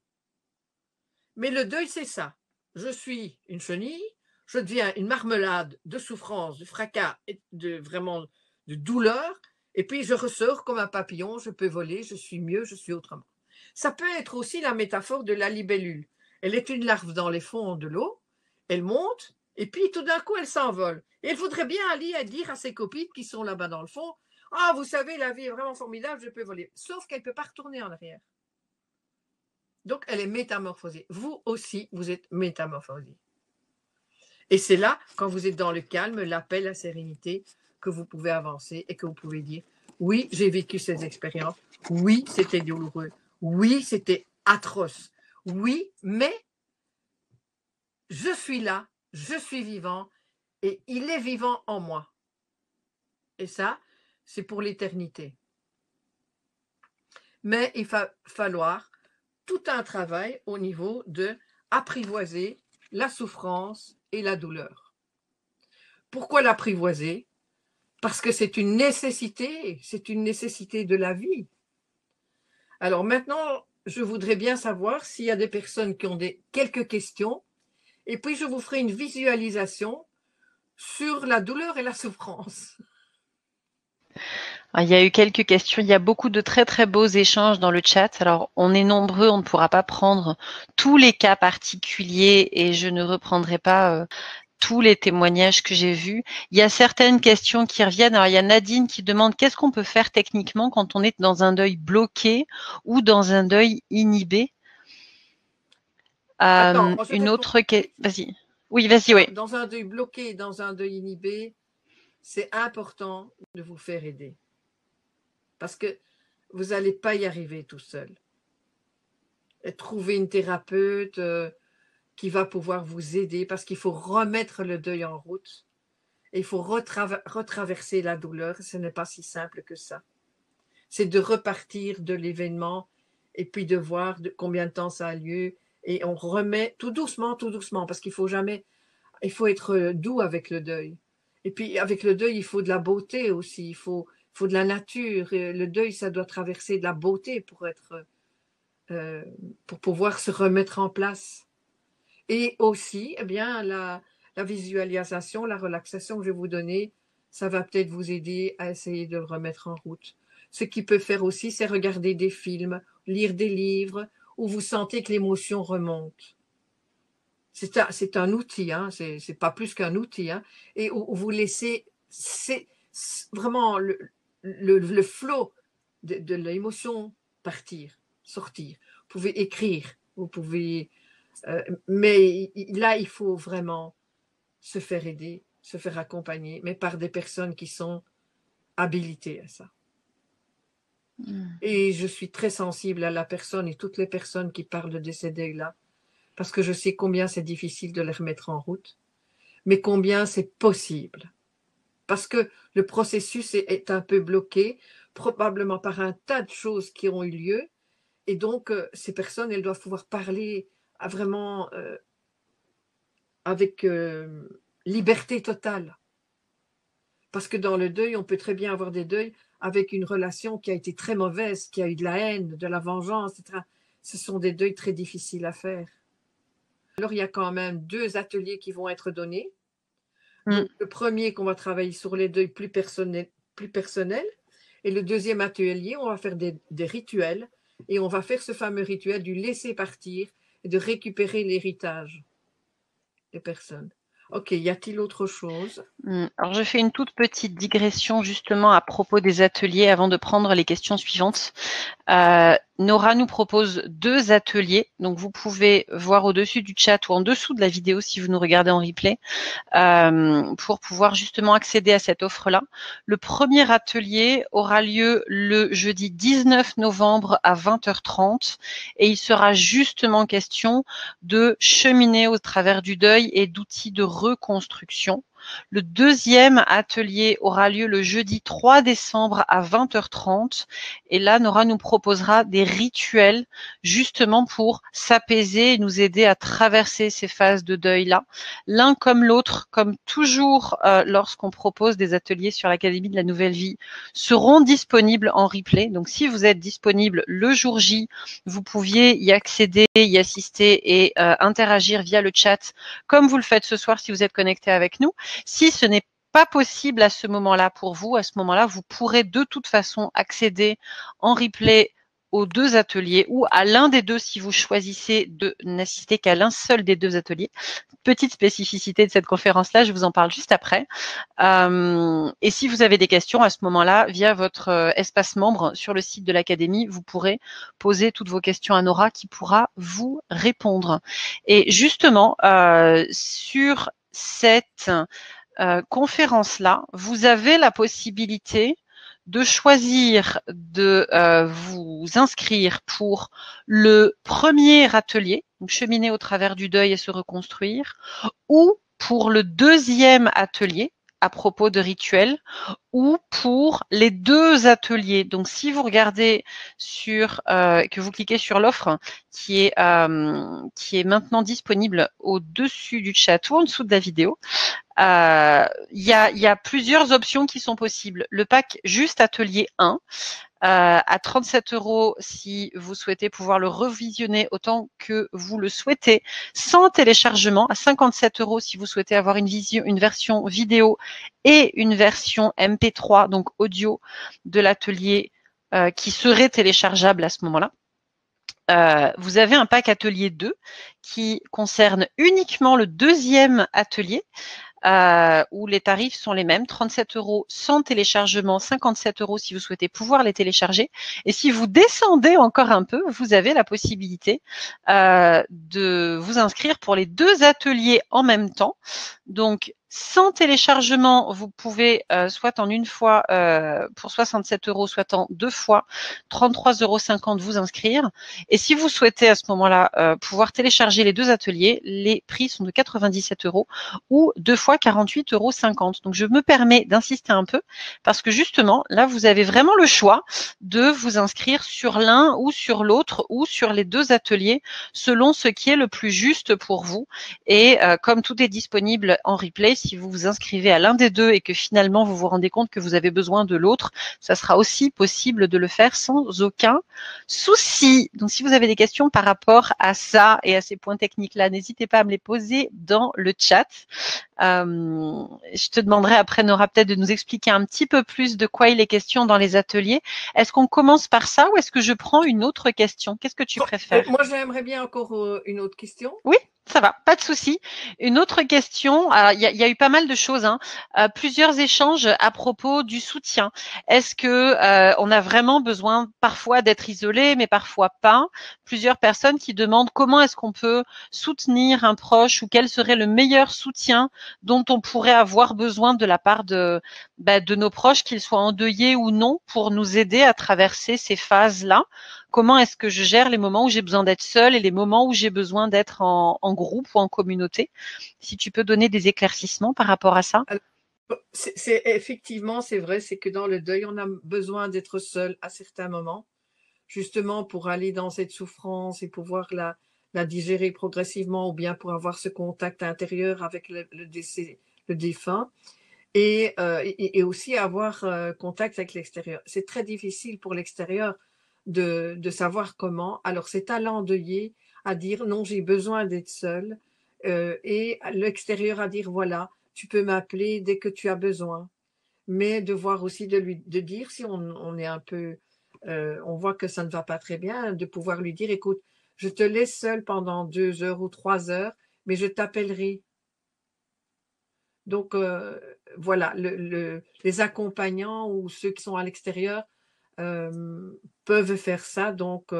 Mais le deuil, c'est ça. Je suis une chenille, je deviens une marmelade de souffrance, de fracas, et vraiment de douleur, et puis je ressors comme un papillon, je peux voler, je suis mieux, je suis autrement. Ça peut être aussi la métaphore de la libellule. Elle est une larve dans les fonds de l'eau, elle monte, et puis tout d'un coup, elle s'envole. Et elle voudrait bien aller dire à ses copines qui sont là-bas dans le fond, « Ah, vous savez, la vie est vraiment formidable, je peux voler. » Sauf qu'elle ne peut pas retourner en arrière. Donc, elle est métamorphosée. Vous aussi, vous êtes métamorphosée. Et c'est là, quand vous êtes dans le calme, la paix, la sérénité, que vous pouvez avancer et que vous pouvez dire, oui, j'ai vécu ces expériences. Oui, c'était douloureux. Oui, c'était atroce. Oui, mais je suis là, je suis vivant et il est vivant en moi. Et ça, c'est pour l'éternité. Mais il va falloir tout un travail au niveau de apprivoiser la souffrance et la douleur. Pourquoi l'apprivoiser? Parce que c'est une nécessité de la vie. Alors maintenant, je voudrais bien savoir s'il y a des personnes qui ont quelques questions, et puis je vous ferai une visualisation sur la douleur et la souffrance.
Il y a eu quelques questions. Il y a beaucoup de très très beaux échanges dans le chat. Alors, on est nombreux, on ne pourra pas prendre tous les cas particuliers et je ne reprendrai pas tous les témoignages que j'ai vus. Il y a certaines questions qui reviennent. Alors, il y a Nadine qui demande qu'est-ce qu'on peut faire techniquement quand on est dans un deuil bloqué ou dans un deuil inhibé.
Attends,
Une autre question. Vas-y. Oui, vas-y, oui.
Dans un deuil bloqué, dans un deuil inhibé, c'est important de vous faire aider. Parce que vous n'allez pas y arriver tout seul. Et trouver une thérapeute qui va pouvoir vous aider parce qu'il faut remettre le deuil en route. Et il faut retraverser la douleur. Ce n'est pas si simple que ça. C'est de repartir de l'événement et puis de voir combien de temps ça a lieu. Et on remet tout doucement, parce qu'il faut jamais, il faut être doux avec le deuil. Et puis avec le deuil, il faut de la beauté aussi, il faut de la nature. Et le deuil, ça doit traverser de la beauté pour pouvoir se remettre en place. Et aussi, eh bien, la visualisation, la relaxation que je vais vous donner, ça va peut-être vous aider à essayer de le remettre en route. Ce qui peut faire aussi, c'est regarder des films, lire des livres, où vous sentez que l'émotion remonte. C'est un outil, hein, c'est pas plus qu'un outil, hein, et où vous laissez vraiment le flot de l'émotion partir, sortir. Vous pouvez écrire, vous pouvez... mais là, il faut vraiment se faire aider, se faire accompagner, mais par des personnes qui sont habilitées à ça. Et je suis très sensible à la personne et toutes les personnes qui parlent de ces deuils-là, parce que je sais combien c'est difficile de les remettre en route, mais combien c'est possible. Parce que le processus est un peu bloqué, probablement par un tas de choses qui ont eu lieu, et donc ces personnes, elles doivent pouvoir parler vraiment avec liberté totale. Parce que dans le deuil, on peut très bien avoir des deuils avec une relation qui a été très mauvaise, qui a eu de la haine, de la vengeance, etc. Ce sont des deuils très difficiles à faire. Alors, il y a quand même 2 ateliers qui vont être donnés. Donc, le premier, qu'on va travailler sur les deuils plus personnels. Et le deuxième atelier, on va faire des rituels. Et on va faire ce fameux rituel du laisser partir et de récupérer l'héritage des personnes. Ok, y a-t-il autre chose?
Alors, je fais une toute petite digression justement à propos des ateliers avant de prendre les questions suivantes. Nora nous propose 2 ateliers, donc vous pouvez voir au-dessus du chat ou en dessous de la vidéo si vous nous regardez en replay, pour pouvoir justement accéder à cette offre-là. Le premier atelier aura lieu le jeudi 19 novembre à 20h30 et il sera justement question de cheminer au travers du deuil et d'outils de reconstruction. Le deuxième atelier aura lieu le jeudi 3 décembre à 20h30 et là, Nora nous proposera des rituels justement pour s'apaiser et nous aider à traverser ces phases de deuil-là. L'un comme l'autre, comme toujours lorsqu'on propose des ateliers sur l'Académie de la Nouvelle Vie, seront disponibles en replay. Donc, si vous êtes disponible le jour J, vous pouviez y accéder, y assister et interagir via le chat comme vous le faites ce soir si vous êtes connecté avec nous. Si ce n'est pas possible à ce moment-là pour vous, à ce moment-là, vous pourrez de toute façon accéder en replay aux 2 ateliers ou à l'un des 2 si vous choisissez de n'assister qu'à l'un seul des 2 ateliers. Petite spécificité de cette conférence-là, je vous en parle juste après. Et si vous avez des questions à ce moment-là, via votre espace membre sur le site de l'Académie, vous pourrez poser toutes vos questions à Nora qui pourra vous répondre. Et justement, sur cette conférence-là, vous avez la possibilité de choisir de vous inscrire pour le premier atelier, donc cheminer au travers du deuil et se reconstruire, ou pour le deuxième atelier à propos de rituels, ou pour les 2 ateliers. Donc, si vous regardez que vous cliquez sur l'offre qui est maintenant disponible au-dessus du chat ou en dessous de la vidéo, il y a plusieurs options qui sont possibles. Le pack juste atelier 1, à 37 € si vous souhaitez pouvoir le revisionner autant que vous le souhaitez, sans téléchargement, à 57 € si vous souhaitez avoir une version vidéo et une version MP3, donc audio, de l'atelier qui serait téléchargeable à ce moment-là. Vous avez un pack atelier 2 qui concerne uniquement le deuxième atelier, où les tarifs sont les mêmes, 37 € sans téléchargement, 57 € si vous souhaitez pouvoir les télécharger. Et si vous descendez encore un peu, vous avez la possibilité de vous inscrire pour les 2 ateliers en même temps. Donc, sans téléchargement, vous pouvez soit en une fois pour 67 €, soit en 2 fois 33,50 € vous inscrire. Et si vous souhaitez à ce moment-là pouvoir télécharger les 2 ateliers, les prix sont de 97 € ou 2 fois 48,50 €. Donc je me permets d'insister un peu parce que justement, là, vous avez vraiment le choix de vous inscrire sur l'un ou sur l'autre ou sur les 2 ateliers selon ce qui est le plus juste pour vous. Et comme tout est disponible en replay, si vous vous inscrivez à l'un des 2 et que finalement vous vous rendez compte que vous avez besoin de l'autre, ça sera aussi possible de le faire sans aucun souci. Donc si vous avez des questions par rapport à ça et à ces points techniques-là, n'hésitez pas à me les poser dans le chat. Je te demanderai après, Nora, peut-être de nous expliquer un petit peu plus de quoi il est question dans les ateliers. Est-ce qu'on commence par ça ou est-ce que je prends une autre question? Qu'est-ce que tu préfères?
Moi, j'aimerais bien encore une autre question.
Oui, ça va, pas de souci. Une autre question, il y a eu pas mal de choses, plusieurs échanges à propos du soutien. Est-ce que on a vraiment besoin parfois d'être isolé, mais parfois pas? Plusieurs personnes qui demandent comment est-ce qu'on peut soutenir un proche ou quel serait le meilleur soutien dont on pourrait avoir besoin de la part de nos proches, qu'ils soient endeuillés ou non, pour nous aider à traverser ces phases-là. Comment est-ce que je gère les moments où j'ai besoin d'être seule et les moments où j'ai besoin d'être en groupe ou en communauté? Si tu peux donner des éclaircissements par rapport à ça.
Alors, effectivement, c'est vrai, c'est que dans le deuil, on a besoin d'être seul à certains moments, justement pour aller dans cette souffrance et pouvoir la digérer progressivement, ou bien pour avoir ce contact intérieur avec le décès, le défunt, et aussi avoir contact avec l'extérieur. C'est très difficile pour l'extérieur de savoir comment. Alors c'est à l'endeuillé à dire non, j'ai besoin d'être seul, et à l'extérieur à dire voilà, tu peux m'appeler dès que tu as besoin. Mais de voir aussi de dire si on est un peu, on voit que ça ne va pas très bien, de pouvoir lui dire écoute, je te laisse seul pendant 2 heures ou 3 heures, mais je t'appellerai. Donc voilà, les accompagnants ou ceux qui sont à l'extérieur peuvent faire ça, donc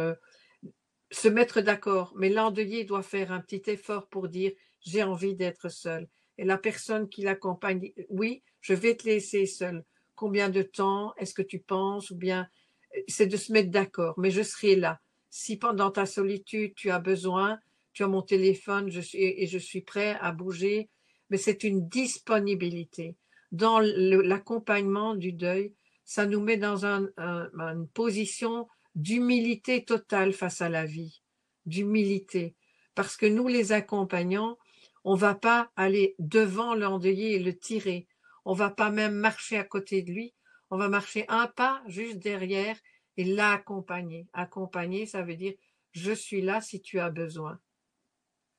se mettre d'accord. Mais l'endeuillé doit faire un petit effort pour dire j'ai envie d'être seul. Et la personne qui l'accompagne dit oui, je vais te laisser seul. Combien de temps est-ce que tu penses? Ou bien c'est de se mettre d'accord, mais je serai là. Si pendant ta solitude tu as besoin, tu as mon téléphone, et je suis prêt à bouger, mais c'est une disponibilité. Dans l'accompagnement du deuil, ça nous met dans une position d'humilité totale face à la vie, d'humilité. Parce que nous, les accompagnants, on ne va pas aller devant l'endeuillé et le tirer. On ne va pas même marcher à côté de lui. On va marcher un pas juste derrière et l'accompagner. Accompagner, ça veut dire je suis là si tu as besoin.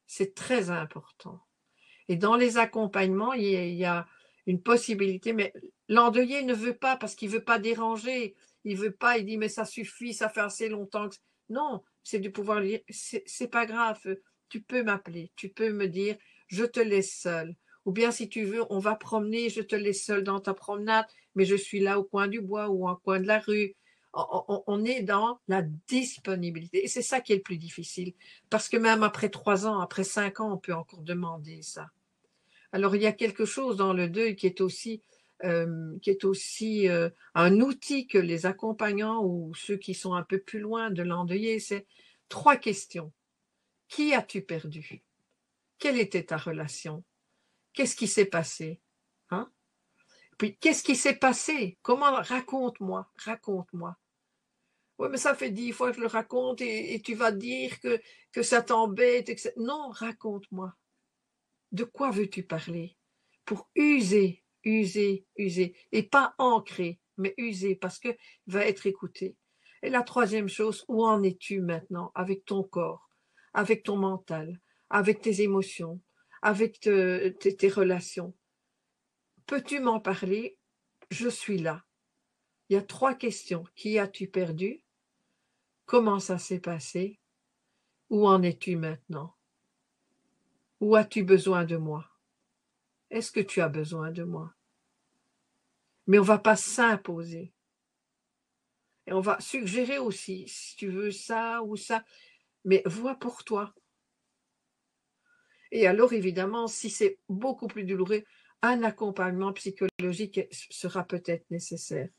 C'est très important. Et dans les accompagnements, il y a une possibilité, mais l'endeuillé ne veut pas parce qu'il ne veut pas déranger. Il veut pas, il dit mais ça suffit, ça fait assez longtemps que... Non, c'est de pouvoir lui dire, c'est pas grave, tu peux m'appeler, tu peux me dire, je te laisse seul. Ou bien si tu veux, on va promener, je te laisse seul dans ta promenade, mais je suis là au coin du bois ou au coin de la rue. On est dans la disponibilité. Et c'est ça qui est le plus difficile. Parce que même après 3 ans, après 5 ans, on peut encore demander ça. Alors, il y a quelque chose dans le deuil qui est aussi un outil que les accompagnants ou ceux qui sont un peu plus loin de l'endeuillé, c'est 3 questions. Qui as-tu perdu? Quelle était ta relation? Qu'est-ce qui s'est passé? Hein? Puis, qu'est-ce qui s'est passé? Comment? Raconte-moi, raconte-moi. Oui, mais ça fait 10 fois que je le raconte et tu vas dire que ça t'embête. Non, raconte-moi. De quoi veux-tu parler? Pour user, user, user. Et pas ancrer, mais user, parce qu'il va être écouté. Et la troisième chose, où en es-tu maintenant avec ton corps, avec ton mental, avec tes émotions, avec tes relations? Peux-tu m'en parler? Je suis là. Il y a 3 questions. Qui as-tu perdu? Comment ça s'est passé? Où en es-tu maintenant? Où as-tu besoin de moi? est-ce que tu as besoin de moi? Mais on ne va pas s'imposer. Et on va suggérer aussi, si tu veux ça ou ça, mais vois pour toi. Et alors, évidemment, si c'est beaucoup plus douloureux, un accompagnement psychologique sera peut-être nécessaire.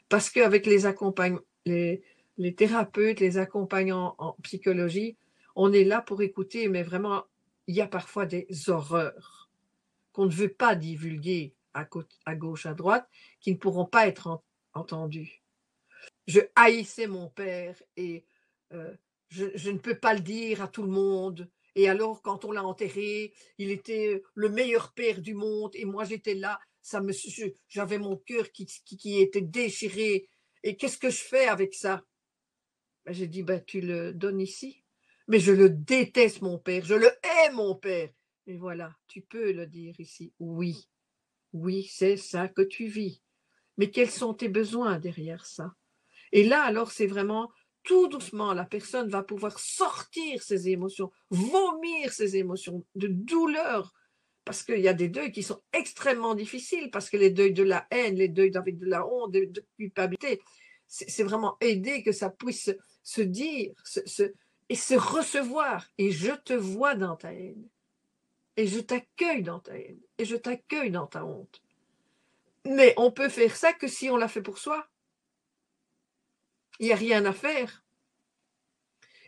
Parce qu'avec les thérapeutes, les accompagnants en psychologie, on est là pour écouter, mais vraiment, il y a parfois des horreurs qu'on ne veut pas divulguer à gauche, à droite, qui ne pourront pas être entendues. Je haïssais mon père et je ne peux pas le dire à tout le monde. Et alors, quand on l'a enterré, il était le meilleur père du monde et moi j'étais là, j'avais mon cœur qui était déchiré. Et qu'est-ce que je fais avec ça? Ben, j'ai dit, ben, tu le donnes ici. Mais je le déteste, mon père, je le hais, mon père. Et voilà, tu peux le dire ici. Oui, oui, c'est ça que tu vis. Mais quels sont tes besoins derrière ça? Et là, alors, c'est vraiment tout doucement, la personne va pouvoir sortir ses émotions, vomir ses émotions de douleur, parce qu'il y a des deuils qui sont extrêmement difficiles, parce que les deuils de la haine, les deuils avec de la honte, de culpabilité, c'est vraiment aider que ça puisse se dire et se recevoir. Et je te vois dans ta haine, et je t'accueille dans ta haine, et je t'accueille dans ta honte. Mais on peut faire ça que si on l'a fait pour soi. Il n'y a rien à faire.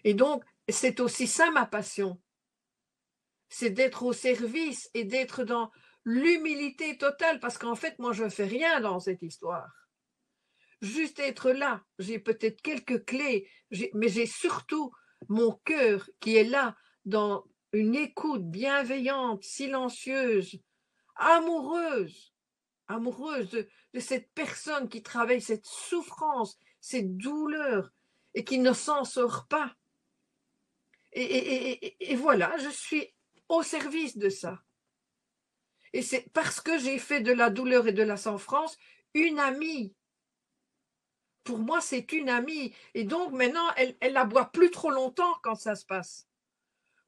Et donc, c'est aussi ça ma passion. C'est d'être au service et d'être dans l'humilité totale, parce qu'en fait, moi, je ne fais rien dans cette histoire. Juste être là. J'ai peut-être quelques clés, mais j'ai surtout mon cœur qui est là, dans une écoute bienveillante, silencieuse, amoureuse, amoureuse de cette personne qui travaille cette souffrance, cette douleur, et qui ne s'en sort pas. Et voilà, je suis au service de ça. Et c'est parce que j'ai fait de la douleur et de la souffrance une amie. Pour moi, c'est une amie. Et donc, maintenant, elle la boit plus trop longtemps quand ça se passe.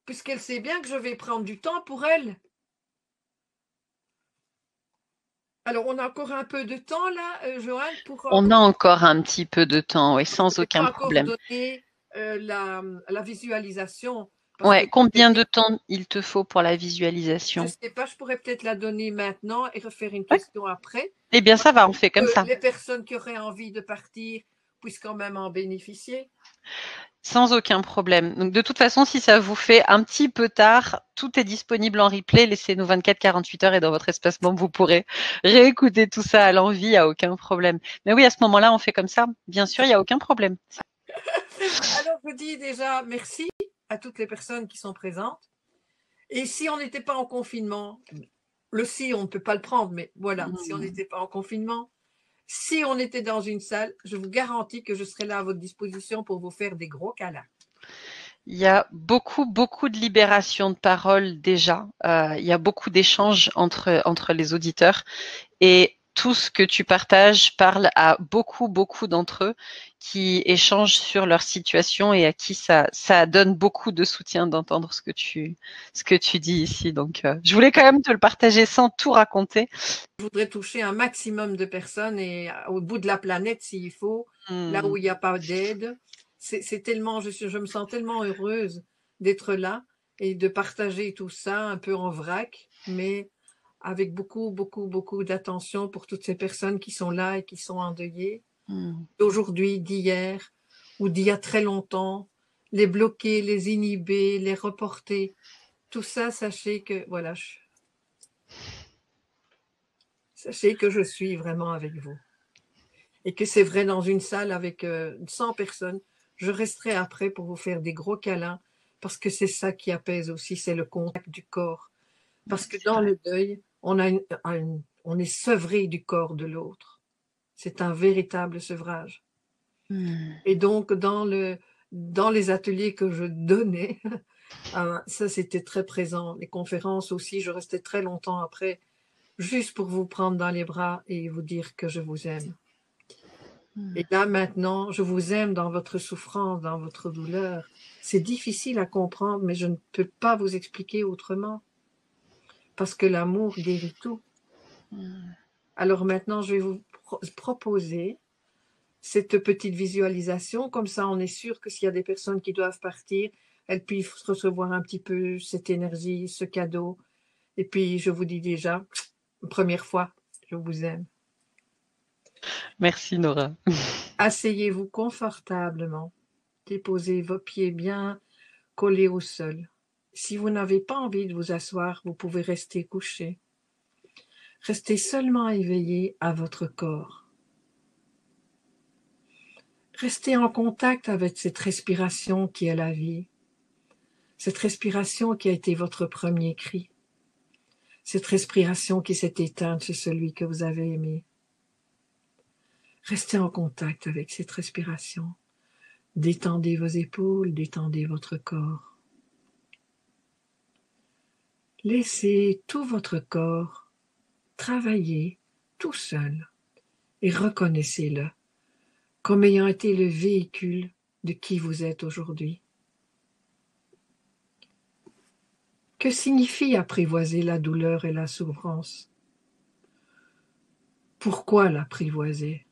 Puisqu'elle sait bien que je vais prendre du temps pour elle. Alors, on a encore un peu de temps là, Joanne,
On a encore un petit peu de temps, oui, sans
je n'ai
aucun
pas encore
problème.
donné la visualisation. Parce que
Ouais, combien de temps il te faut pour la
je ne
visualisation?
sais pas, je pourrais peut-être la donner maintenant et refaire une
Ouais.
question après.
Eh bien, ça va, on fait comme ça.
Les personnes qui auraient envie de partir puissent quand même en bénéficier.
Sans aucun problème. Donc, de toute façon, si ça vous fait un petit peu tard, tout est disponible en replay. Laissez-nous 24-48 heures et dans votre espace membre, vous pourrez réécouter tout ça à l'envie, il n'y a aucun problème. Mais oui, à ce moment-là, on fait comme ça. Bien sûr, il n'y a aucun problème.
Alors, je dis déjà merci à toutes les personnes qui sont présentes. Et si on n'était pas en confinement, le si, on ne peut pas le prendre, mais voilà, si on n'était pas en confinement, si on était dans une salle, je vous garantis que je serais là à votre disposition pour vous faire des gros câlins.
Il y a beaucoup, beaucoup de libération de parole déjà. Il y a beaucoup d'échanges entre les auditeurs et tout ce que tu partages parle à beaucoup, beaucoup d'entre eux qui échangent sur leur situation et à qui ça donne beaucoup de soutien d'entendre ce que tu dis ici. Donc, je voulais quand même te le partager sans tout raconter.
Je voudrais toucher un maximum de personnes et au bout de la planète s'il faut, là où il n'y a pas d'aide. C'est tellement, je me sens tellement heureuse d'être là et de partager tout ça un peu en vrac, mais avec beaucoup, beaucoup, beaucoup d'attention pour toutes ces personnes qui sont là et qui sont endeuillées, d'aujourd'hui, d'hier ou d'il y a très longtemps, les bloquer, les inhiber, les reporter. Tout ça, sachez que, voilà, sachez que je suis vraiment avec vous. Et que c'est vrai, dans une salle avec 100 personnes, je resterai après pour vous faire des gros câlins, parce que c'est ça qui apaise aussi, c'est le contact du corps. Parce que dans le deuil, on est sevré du corps de l'autre. C'est un véritable sevrage. Et donc, dans les ateliers que je donnais, ça c'était très présent. Les conférences aussi, je restais très longtemps après, juste pour vous prendre dans les bras et vous dire que je vous aime. Et là, maintenant, je vous aime dans votre souffrance, dans votre douleur. C'est difficile à comprendre, mais je ne peux pas vous expliquer autrement. parce que l'amour guérit tout. Alors maintenant, je vais vous proposer cette petite visualisation, comme ça on est sûr que s'il y a des personnes qui doivent partir, elles puissent recevoir un petit peu cette énergie, ce cadeau. Et puis je vous dis déjà, première fois, je vous aime.
Merci Nora.
Asseyez-vous confortablement, déposez vos pieds bien collés au sol. Si vous n'avez pas envie de vous asseoir, vous pouvez rester couché. Restez seulement éveillé à votre corps. Restez en contact avec cette respiration qui est la vie, cette respiration qui a été votre premier cri, cette respiration qui s'est éteinte chez celui que vous avez aimé. Restez en contact avec cette respiration. Détendez vos épaules, détendez votre corps. Laissez tout votre corps travailler tout seul et reconnaissez-le comme ayant été le véhicule de qui vous êtes aujourd'hui. Que signifie apprivoiser la douleur et la souffrance? Pourquoi l'apprivoiser?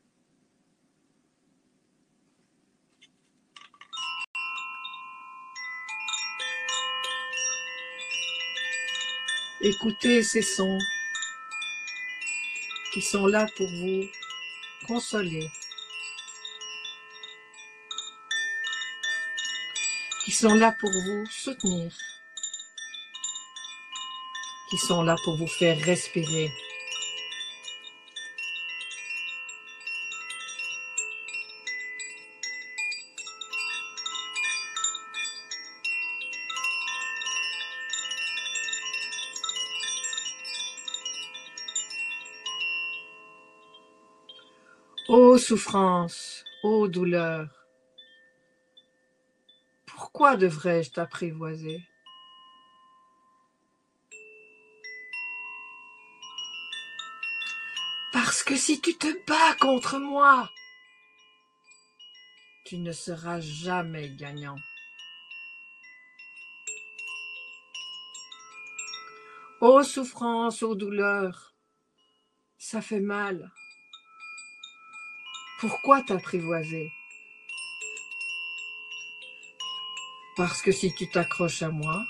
Écoutez ces sons qui sont là pour vous consoler, qui sont là pour vous soutenir, qui sont là pour vous faire respirer. Ô souffrance, ô douleur, pourquoi devrais-je t'apprivoiser? Parce que si tu te bats contre moi, tu ne seras jamais gagnant. Ô souffrance, ô douleur, ça fait mal. Pourquoi t'apprivoiser? Parce que si tu t'accroches à moi,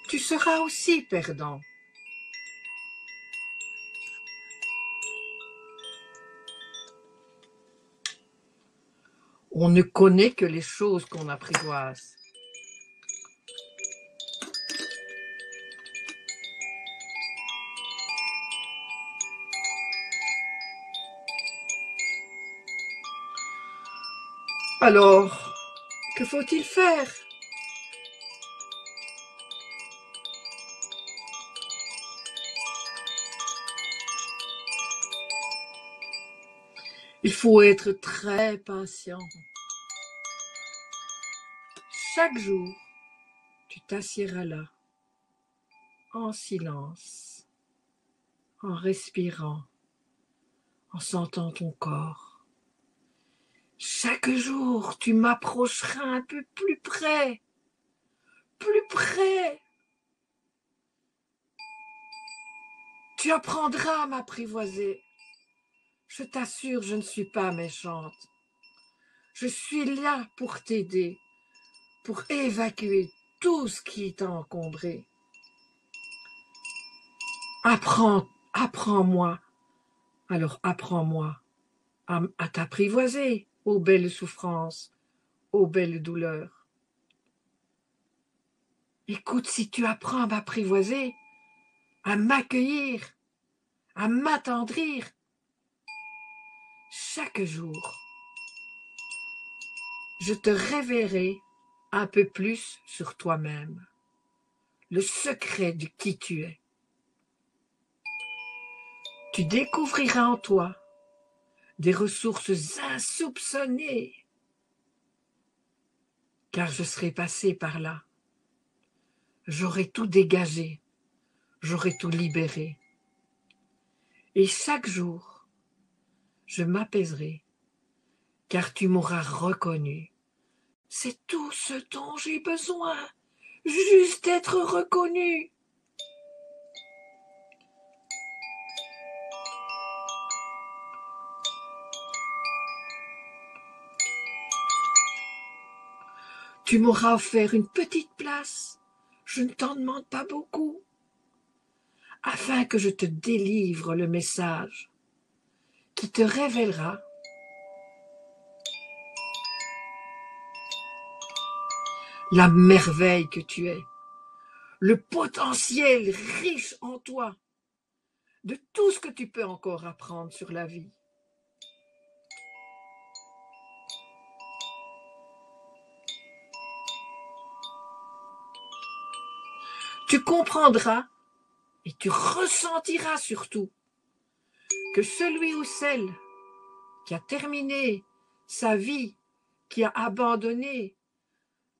tu seras aussi perdant. On ne connaît que les choses qu'on apprivoise. Alors, que faut-il faire? Il faut être très patient. Chaque jour, tu t'assiéras là, en silence, en respirant, en sentant ton corps. Chaque jour, tu m'approcheras un peu plus près, plus près. Tu apprendras à m'apprivoiser. Je t'assure, je ne suis pas méchante. Je suis là pour t'aider, pour évacuer tout ce qui t'a encombré. Apprends-moi. Alors apprends-moi à t'apprivoiser, ô belles souffrances, ô belles douleurs. Écoute, si tu apprends à m'apprivoiser, à m'accueillir, à m'attendrir, chaque jour, je te révélerai un peu plus sur toi-même, le secret de qui tu es. Tu découvriras en toi des ressources insoupçonnées, car je serai passé par là. J'aurai tout dégagé, j'aurai tout libéré. Et chaque jour, je m'apaiserai, car tu m'auras reconnu. C'est tout ce dont j'ai besoin, juste d'être reconnu. Tu m'auras offert une petite place, je ne t'en demande pas beaucoup, afin que je te délivre le message qui te révélera la merveille que tu es, le potentiel riche en toi, de tout ce que tu peux encore apprendre sur la vie. Tu comprendras et tu ressentiras surtout que celui ou celle qui a terminé sa vie, qui a abandonné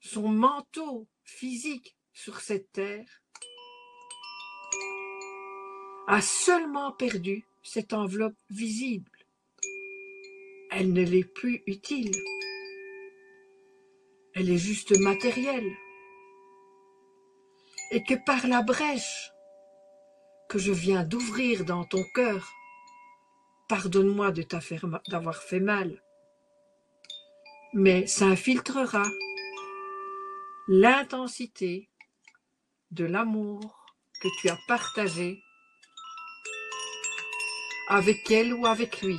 son manteau physique sur cette terre, a seulement perdu cette enveloppe visible. Elle ne l'est plus utile. Elle est juste matérielle. Et que par la brèche que je viens d'ouvrir dans ton cœur, pardonne-moi de d'avoir fait mal, mais s'infiltrera l'intensité de l'amour que tu as partagé avec elle ou avec lui.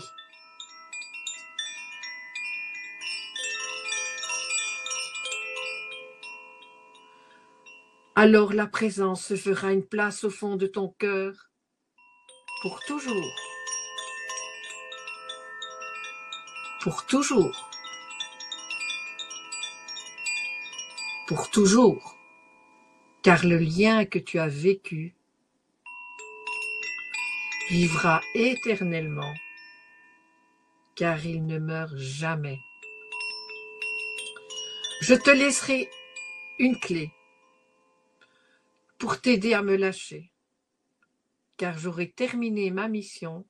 Alors la présence se fera une place au fond de ton cœur pour toujours. Pour toujours. Pour toujours. Car le lien que tu as vécu vivra éternellement, car il ne meurt jamais. Je te laisserai une clé pour t'aider à me lâcher, car j'aurai terminé ma mission,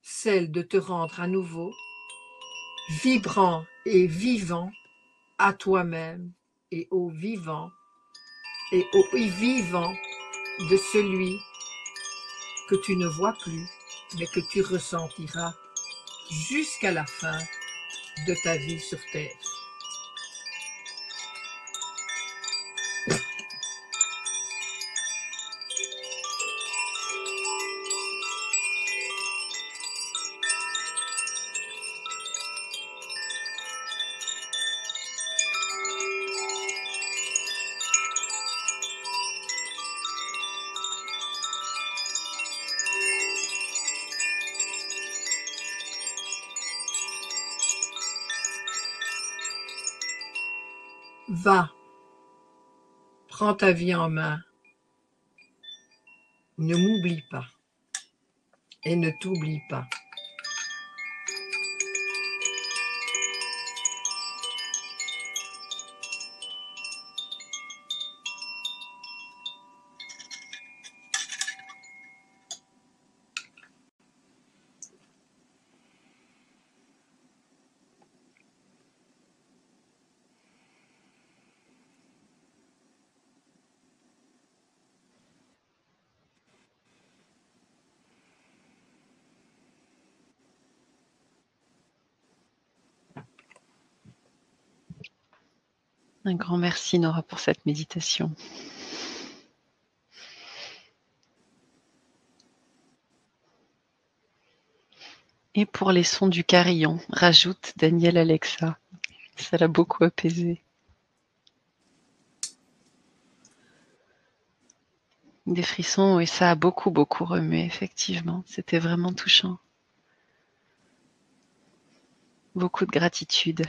celle de te rendre à nouveau vibrant et vivant à toi-même et au vivant et au vivant de celui que tu ne vois plus, mais que tu ressentiras jusqu'à la fin de ta vie sur Terre. Va, prends ta vie en main, ne m'oublie pas et ne t'oublie pas.
Un grand merci Nora pour cette méditation. Et pour les sons du carillon, rajoute Daniel Alexa. Ça l'a beaucoup apaisé. Des frissons, et ça a beaucoup remué, effectivement. C'était vraiment touchant. Beaucoup de gratitude.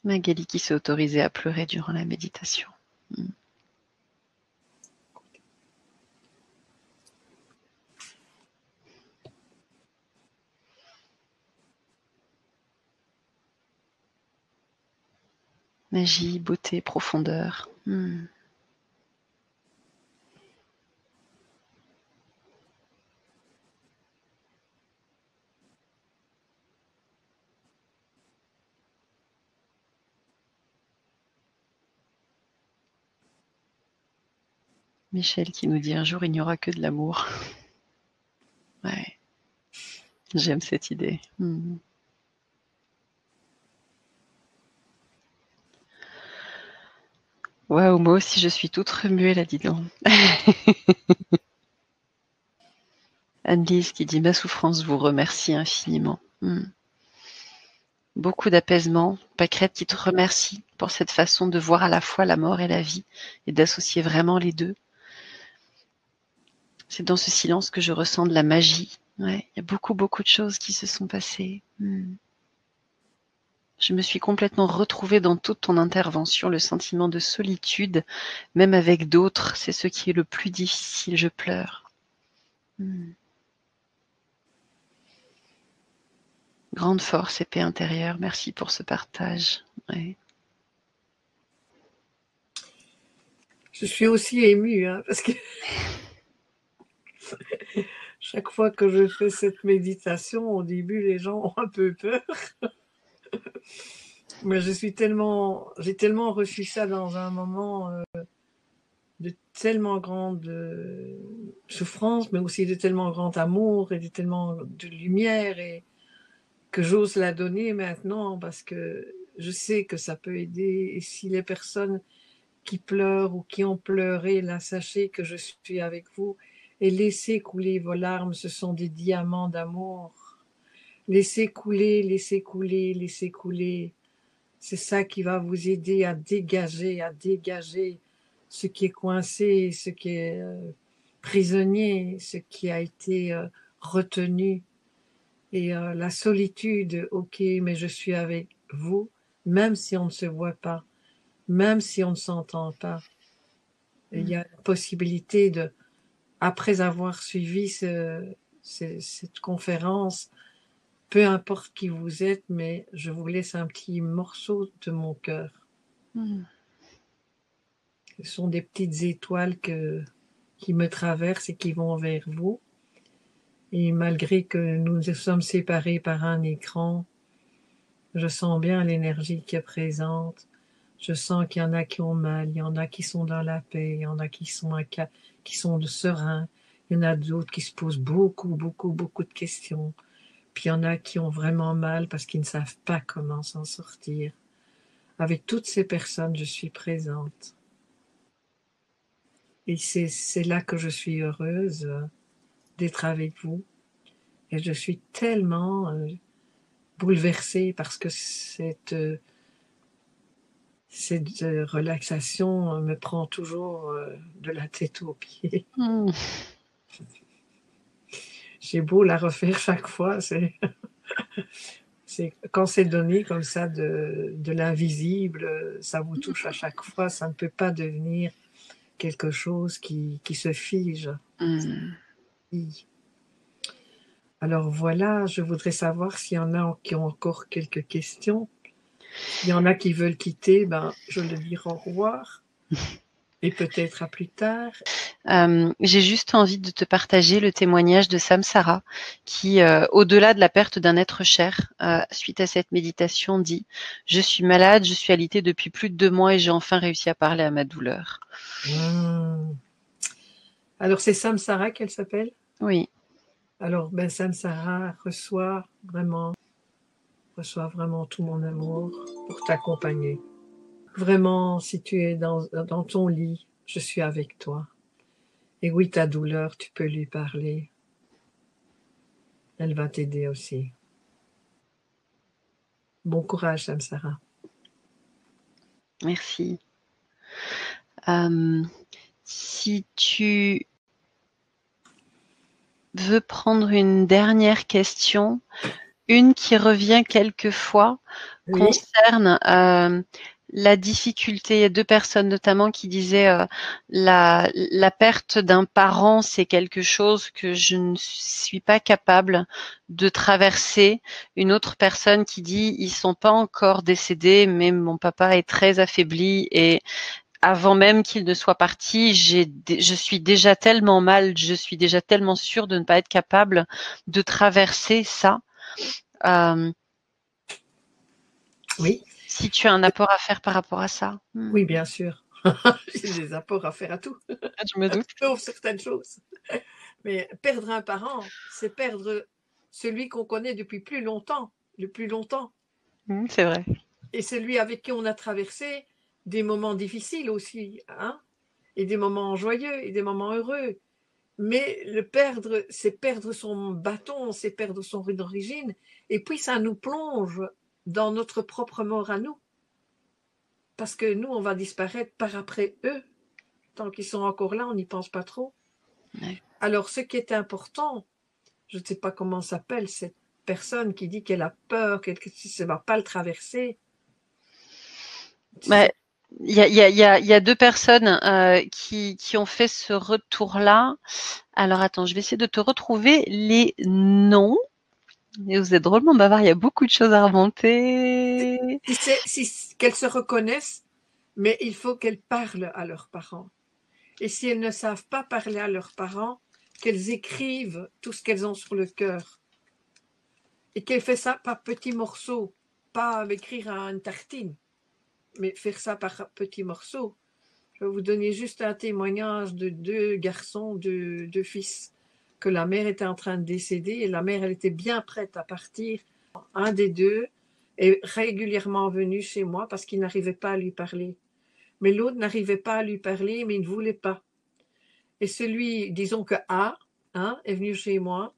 Magali qui s'est autorisée à pleurer durant la méditation. Magie, beauté, profondeur. Michel qui nous dit un jour il n'y aura que de l'amour. Ouais, j'aime cette idée. Waouh, moi aussi je suis toute remuée là, dis donc. Anne-Lise qui dit ma souffrance vous remercie infiniment. Beaucoup d'apaisement. Pâquerette qui te remercie pour cette façon de voir à la fois la mort et la vie et d'associer vraiment les deux. C'est dans ce silence que je ressens de la magie. Ouais, il y a beaucoup de choses qui se sont passées. Je me suis complètement retrouvée dans toute ton intervention, le sentiment de solitude, même avec d'autres, c'est ce qui est le plus difficile, je pleure. Grande force et paix intérieure, merci pour ce partage. Ouais.
Je suis aussi émue, hein, parce que chaque fois que je fais cette méditation, au début, les gens ont un peu peur. Mais j'ai tellement reçu ça dans un moment de tellement grande souffrance, mais aussi de tellement grand amour et de tellement de lumière, et que j'ose la donner maintenant parce que je sais que ça peut aider. Et si les personnes qui pleurent ou qui ont pleuré, là, sachez que je suis avec vous, et laissez couler vos larmes, ce sont des diamants d'amour. Laissez couler, laissez couler, laissez couler. C'est ça qui va vous aider à dégager ce qui est coincé, ce qui est prisonnier, ce qui a été retenu. Et la solitude, ok, mais je suis avec vous, même si on ne se voit pas, même si on ne s'entend pas. Il y a la possibilité de, après avoir suivi cette conférence, peu importe qui vous êtes, mais je vous laisse un petit morceau de mon cœur. Ce sont des petites étoiles qui me traversent et qui vont vers vous. Et malgré que nous nous sommes séparés par un écran, je sens bien l'énergie qui est présente. Je sens qu'il y en a qui ont mal, il y en a qui sont dans la paix, il y en a qui sont sereins, il y en a d'autres qui se posent beaucoup de questions. Puis il y en a qui ont vraiment mal parce qu'ils ne savent pas comment s'en sortir. Avec toutes ces personnes, je suis présente. Et c'est là que je suis heureuse d'être avec vous. Et je suis tellement bouleversée parce que cette relaxation me prend toujours de la tête aux pieds. J'ai beau la refaire chaque fois, c'est quand c'est donné comme ça de l'invisible, ça vous touche à chaque fois, ça ne peut pas devenir quelque chose qui se fige. Alors voilà, je voudrais savoir s'il y en a qui ont encore quelques questions. S'il y en a qui veulent quitter, je leur dirai au revoir. Et peut-être à plus tard.
J'ai juste envie de te partager le témoignage de Samsara qui, au-delà de la perte d'un être cher, suite à cette méditation, dit « Je suis malade, je suis alitée depuis plus de 2 mois et j'ai enfin réussi à parler à ma douleur. »
Alors c'est Samsara qu'elle s'appelle?
Oui.
Alors Samsara reçoit vraiment tout mon amour pour t'accompagner. Vraiment, si tu es dans ton lit, je suis avec toi. Et oui, ta douleur, tu peux lui parler. Elle va t'aider aussi. Bon courage, Samsara.
Merci. Si tu veux prendre une dernière question, une qui revient quelquefois, concerne la difficulté. Il y a 2 personnes notamment qui disaient la perte d'un parent, c'est quelque chose que je ne suis pas capable de traverser. Une autre personne qui dit ils sont pas encore décédés, mais mon papa est très affaibli et avant même qu'il ne soit parti, je suis déjà tellement mal, je suis déjà tellement sûre de ne pas être capable de traverser ça.
Oui.
Si tu as un apport à faire par rapport à ça.
Oui, bien sûr. J'ai des apports à faire à tout,
Je me doute.
sauf certaines choses. Mais perdre un parent, c'est perdre celui qu'on connaît depuis plus longtemps, le plus longtemps.
C'est vrai.
Et celui avec qui on a traversé des moments difficiles aussi, hein, et des moments joyeux et des moments heureux. Mais le perdre, c'est perdre son bâton, c'est perdre son rue d'origine, et puis ça nous plonge dans notre propre mort à nous. Parce que nous, on va disparaître par après eux. Tant qu'ils sont encore là, on n'y pense pas trop.
Ouais.
Alors, ce qui est important, je ne sais pas comment s'appelle cette personne qui dit qu'elle a peur, qu'elle ne va pas le traverser.
Ouais. Il y a deux personnes qui ont fait ce retour-là. Alors attends, je vais essayer de te retrouver les noms. Et vous êtes drôlement bavard, il y a beaucoup de choses à remonter.
Qu'elles se reconnaissent, mais il faut qu'elles parlent à leurs parents. Et si elles ne savent pas parler à leurs parents, qu'elles écrivent tout ce qu'elles ont sur le cœur. Et qu'elles fassent ça par petits morceaux, pas écrire à une tartine, mais faire ça par petits morceaux. Je vais vous donner juste un témoignage de deux garçons, deux fils, que la mère était en train de décéder et la mère, elle était bien prête à partir. Un des deux est régulièrement venu chez moi parce qu'il n'arrivait pas à lui parler. Mais l'autre n'arrivait pas à lui parler, mais il ne voulait pas. Et celui, disons que A, hein, est venu chez moi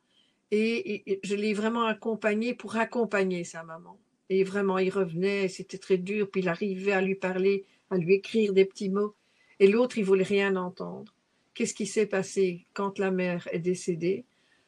et je l'ai vraiment accompagné pour accompagner sa maman. Et vraiment, il revenait, c'était très dur, puis il arrivait à lui parler, à lui écrire des petits mots. Et l'autre, il voulait rien entendre. Qu'est-ce qui s'est passé quand la mère est décédée?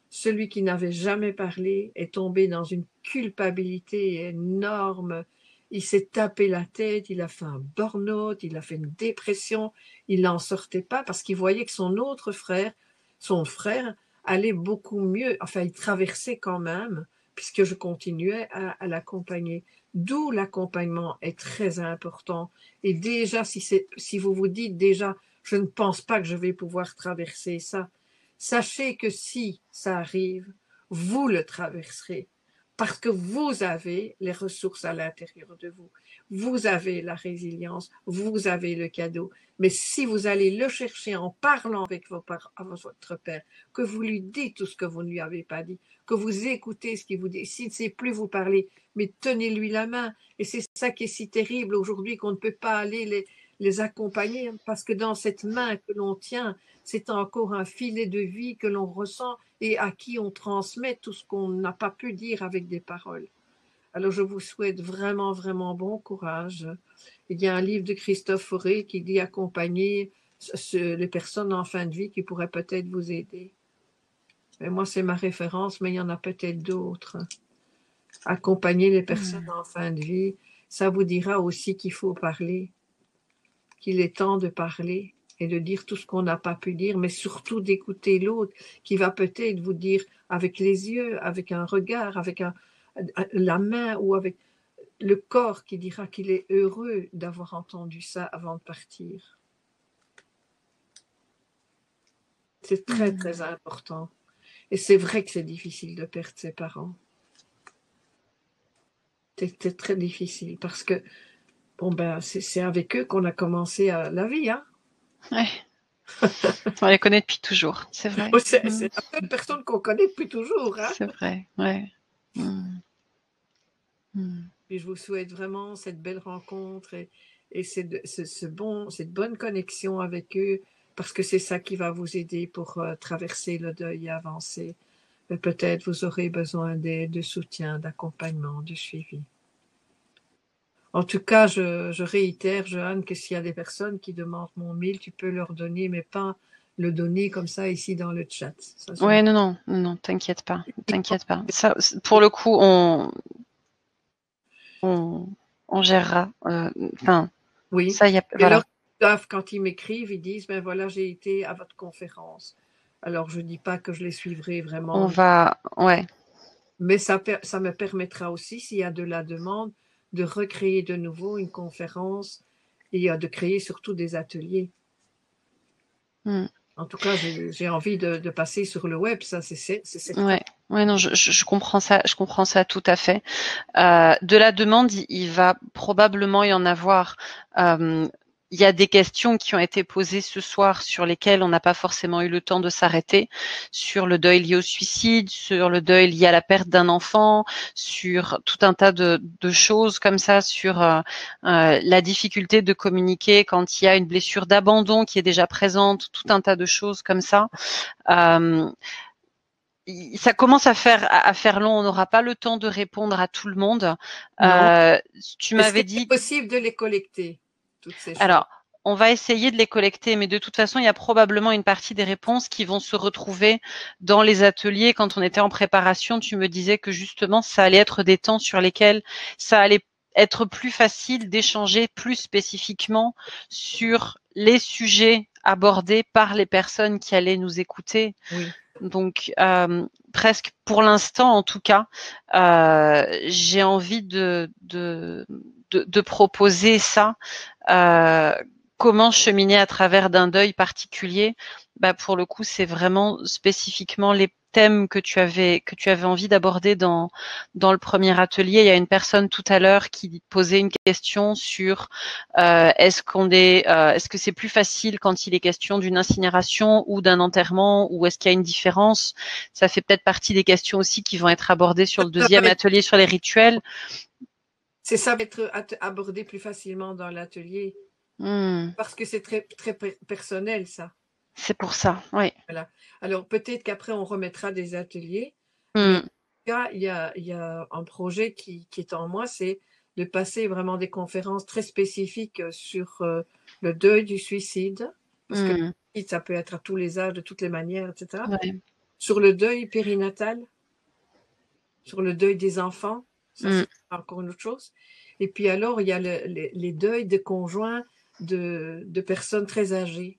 Celui qui n'avait jamais parlé est tombé dans une culpabilité énorme. Il s'est tapé la tête, il a fait un burn-out, il a fait une dépression, il n'en sortait pas parce qu'il voyait que son autre frère, son frère, allait beaucoup mieux. Enfin, il traversait quand même, puisque je continuais à l'accompagner. D'où l'accompagnement est très important. Et déjà, si vous vous dites déjà, je ne pense pas que je vais pouvoir traverser ça, sachez que si ça arrive, vous le traverserez parce que vous avez les ressources à l'intérieur de vous. Vous avez la résilience, vous avez le cadeau. Mais si vous allez le chercher en parlant avec votre père, que vous lui dites tout ce que vous ne lui avez pas dit, que vous écoutez ce qu'il vous dit, s'il ne sait plus vous parler, mais tenez-lui la main. Et c'est ça qui est si terrible aujourd'hui, qu'on ne peut pas aller les accompagner, parce que dans cette main que l'on tient, c'est encore un filet de vie que l'on ressent et à qui on transmet tout ce qu'on n'a pas pu dire avec des paroles. Alors je vous souhaite vraiment, vraiment bon courage. Il y a un livre de Christophe Fauré qui dit accompagner les personnes en fin de vie qui pourraient peut-être vous aider. Mais moi, c'est ma référence, mais il y en a peut-être d'autres. Accompagner les personnes en fin de vie, ça vous dira aussi qu'il faut parler, qu'il est temps de parler et de dire tout ce qu'on n'a pas pu dire, mais surtout d'écouter l'autre qui va peut-être vous dire avec les yeux, avec un regard, avec la main ou avec le corps qui dira qu'il est heureux d'avoir entendu ça avant de partir. C'est très, très important. Et c'est vrai que c'est difficile de perdre ses parents. C'est très difficile parce que, bon ben, c'est avec eux qu'on a commencé la vie, hein.
Ouais. On les connaît depuis toujours, c'est vrai.
C'est la seule personne qu'on connaît depuis toujours, hein.
C'est vrai, ouais.
Et je vous souhaite vraiment cette belle rencontre et cette bonne connexion avec eux, parce que c'est ça qui va vous aider pour traverser le deuil et avancer. Mais peut-être vous aurez besoin d'aide, de soutien, d'accompagnement, de suivi. En tout cas, je réitère, Joanne, que s'il y a des personnes qui demandent mon mail, tu peux leur donner, mais pas le donner comme ça ici dans le chat.
Ouais, non, t'inquiète pas. Ça, pour le coup, on gérera. Enfin,
oui.
ça, y a,
Et
voilà.
alors, quand ils m'écrivent, ils disent, ben voilà, j'ai été à votre conférence. Alors, je ne dis pas que je les suivrai vraiment.
Ouais.
Mais ça me permettra aussi, s'il y a de la demande, de recréer de nouveau une conférence et de créer surtout des ateliers. En tout cas, j'ai envie de passer sur le web, ça c'est certain.
Ouais, non, je comprends ça tout à fait. De la demande, il va probablement y en avoir. il y a des questions qui ont été posées ce soir sur lesquelles on n'a pas forcément eu le temps de s'arrêter, sur le deuil lié au suicide, sur le deuil lié à la perte d'un enfant, sur tout un tas de choses comme ça, sur la difficulté de communiquer quand il y a une blessure d'abandon qui est déjà présente, tout un tas de choses comme ça. Ça commence à faire long, on n'aura pas le temps de répondre à tout le monde. Tu m'avais dit…
Est-ce possible de les collecter, toutes ces choses?
Alors, on va essayer de les collecter, mais de toute façon, il y a probablement une partie des réponses qui vont se retrouver dans les ateliers. Quand on était en préparation, tu me disais que justement, ça allait être des temps sur lesquels ça allait être plus facile d'échanger plus spécifiquement sur les sujets abordés par les personnes qui allaient nous écouter.
Oui.
Donc, presque pour l'instant, en tout cas, j'ai envie de proposer ça. Comment cheminer à travers d'un deuil particulier. Pour le coup, c'est vraiment spécifiquement les thèmes que tu avais envie d'aborder dans le premier atelier. Il y a une personne tout à l'heure qui posait une question sur est-ce que c'est plus facile quand il est question d'une incinération ou d'un enterrement, ou est-ce qu'il y a une différence? Ça fait peut-être partie des questions aussi qui vont être abordées sur le deuxième atelier sur les rituels.
C'est ça va être abordé plus facilement dans l'atelier. Parce que c'est très, très personnel, ça.
C'est pour ça, oui.
Voilà. Alors, peut-être qu'après, on remettra des ateliers. Mais en tout cas, il y a un projet qui est en moi, c'est de passer vraiment des conférences très spécifiques sur le deuil du suicide. Parce que le suicide, ça peut être à tous les âges, de toutes les manières, etc. Ouais. Sur le deuil périnatal, sur le deuil des enfants, ça c'est encore une autre chose. Et puis alors, il y a les deuils de conjoints de personnes très âgées.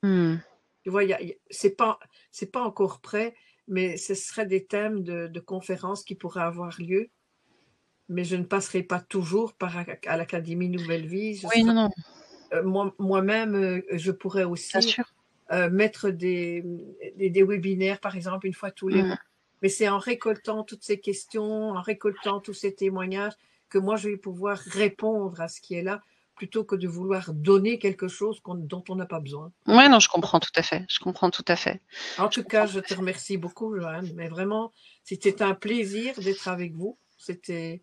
Tu vois, c'est pas encore prêt, mais ce seraient des thèmes de conférences qui pourraient avoir lieu. Mais je ne passerai pas toujours à l'Académie Nouvelle Vie.
Non.
Moi-même, je pourrais aussi mettre des webinaires, par exemple, une fois tous les mois. Mais c'est en récoltant toutes ces questions, en récoltant tous ces témoignages, que moi, je vais pouvoir répondre à ce qui est là, plutôt que de vouloir donner quelque chose dont on n'a pas besoin.
Oui, non, je comprends tout à fait. Je comprends tout à fait.
En tout cas, je te remercie beaucoup, Joanne. Mais vraiment, c'était un plaisir d'être avec vous. C'était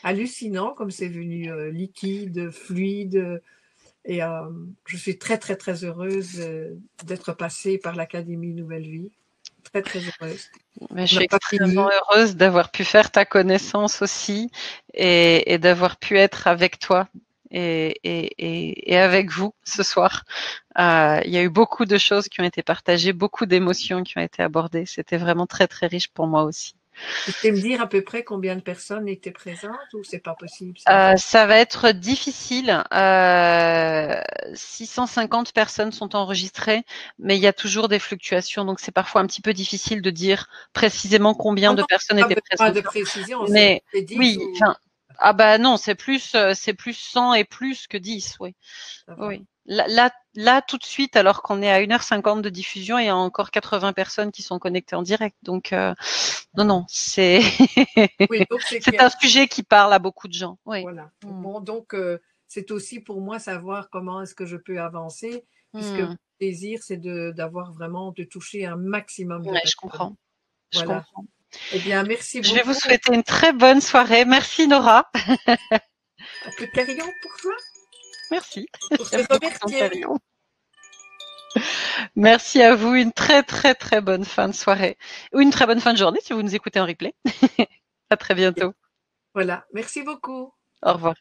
hallucinant comme c'est venu liquide, fluide. Et je suis très, très, très heureuse d'être passée par l'Académie Nouvelle Vie. Très, très heureuse.
Je suis extrêmement heureuse d'avoir pu faire ta connaissance aussi et d'avoir pu être avec toi et avec vous ce soir. Il y a eu beaucoup de choses qui ont été partagées, beaucoup d'émotions qui ont été abordées. C'était vraiment très, très riche pour moi aussi.
Tu peux me dire à peu près combien de personnes étaient présentes ou c'est pas possible?
Ça va être difficile. 650 personnes sont enregistrées, mais il y a toujours des fluctuations, donc c'est parfois un petit peu difficile de dire précisément combien de personnes étaient présentes.
Pas de précision,
mais oui, non, c'est plus 100 et plus que 10, oui. Oui. Là, tout de suite, alors qu'on est à 1h50 de diffusion, il y a encore 80 personnes qui sont connectées en direct. Donc, non, c'est c'est un sujet qui parle à beaucoup de gens. Oui.
Voilà. Bon, donc, c'est aussi pour moi savoir comment est-ce que je peux avancer, puisque mon désir, c'est d'avoir vraiment, de toucher un maximum de personnes.
Je comprends.
Voilà. Je comprends. Eh bien, merci beaucoup.
Je vais vous souhaiter une très bonne soirée. Merci, Nora.
Un peu de carillon pour toi.
Merci.
Pour te remercier.
Merci à vous. Une très, très, très bonne fin de soirée. Ou une très bonne fin de journée si vous nous écoutez en replay. À très bientôt.
Voilà. Merci beaucoup.
Au revoir.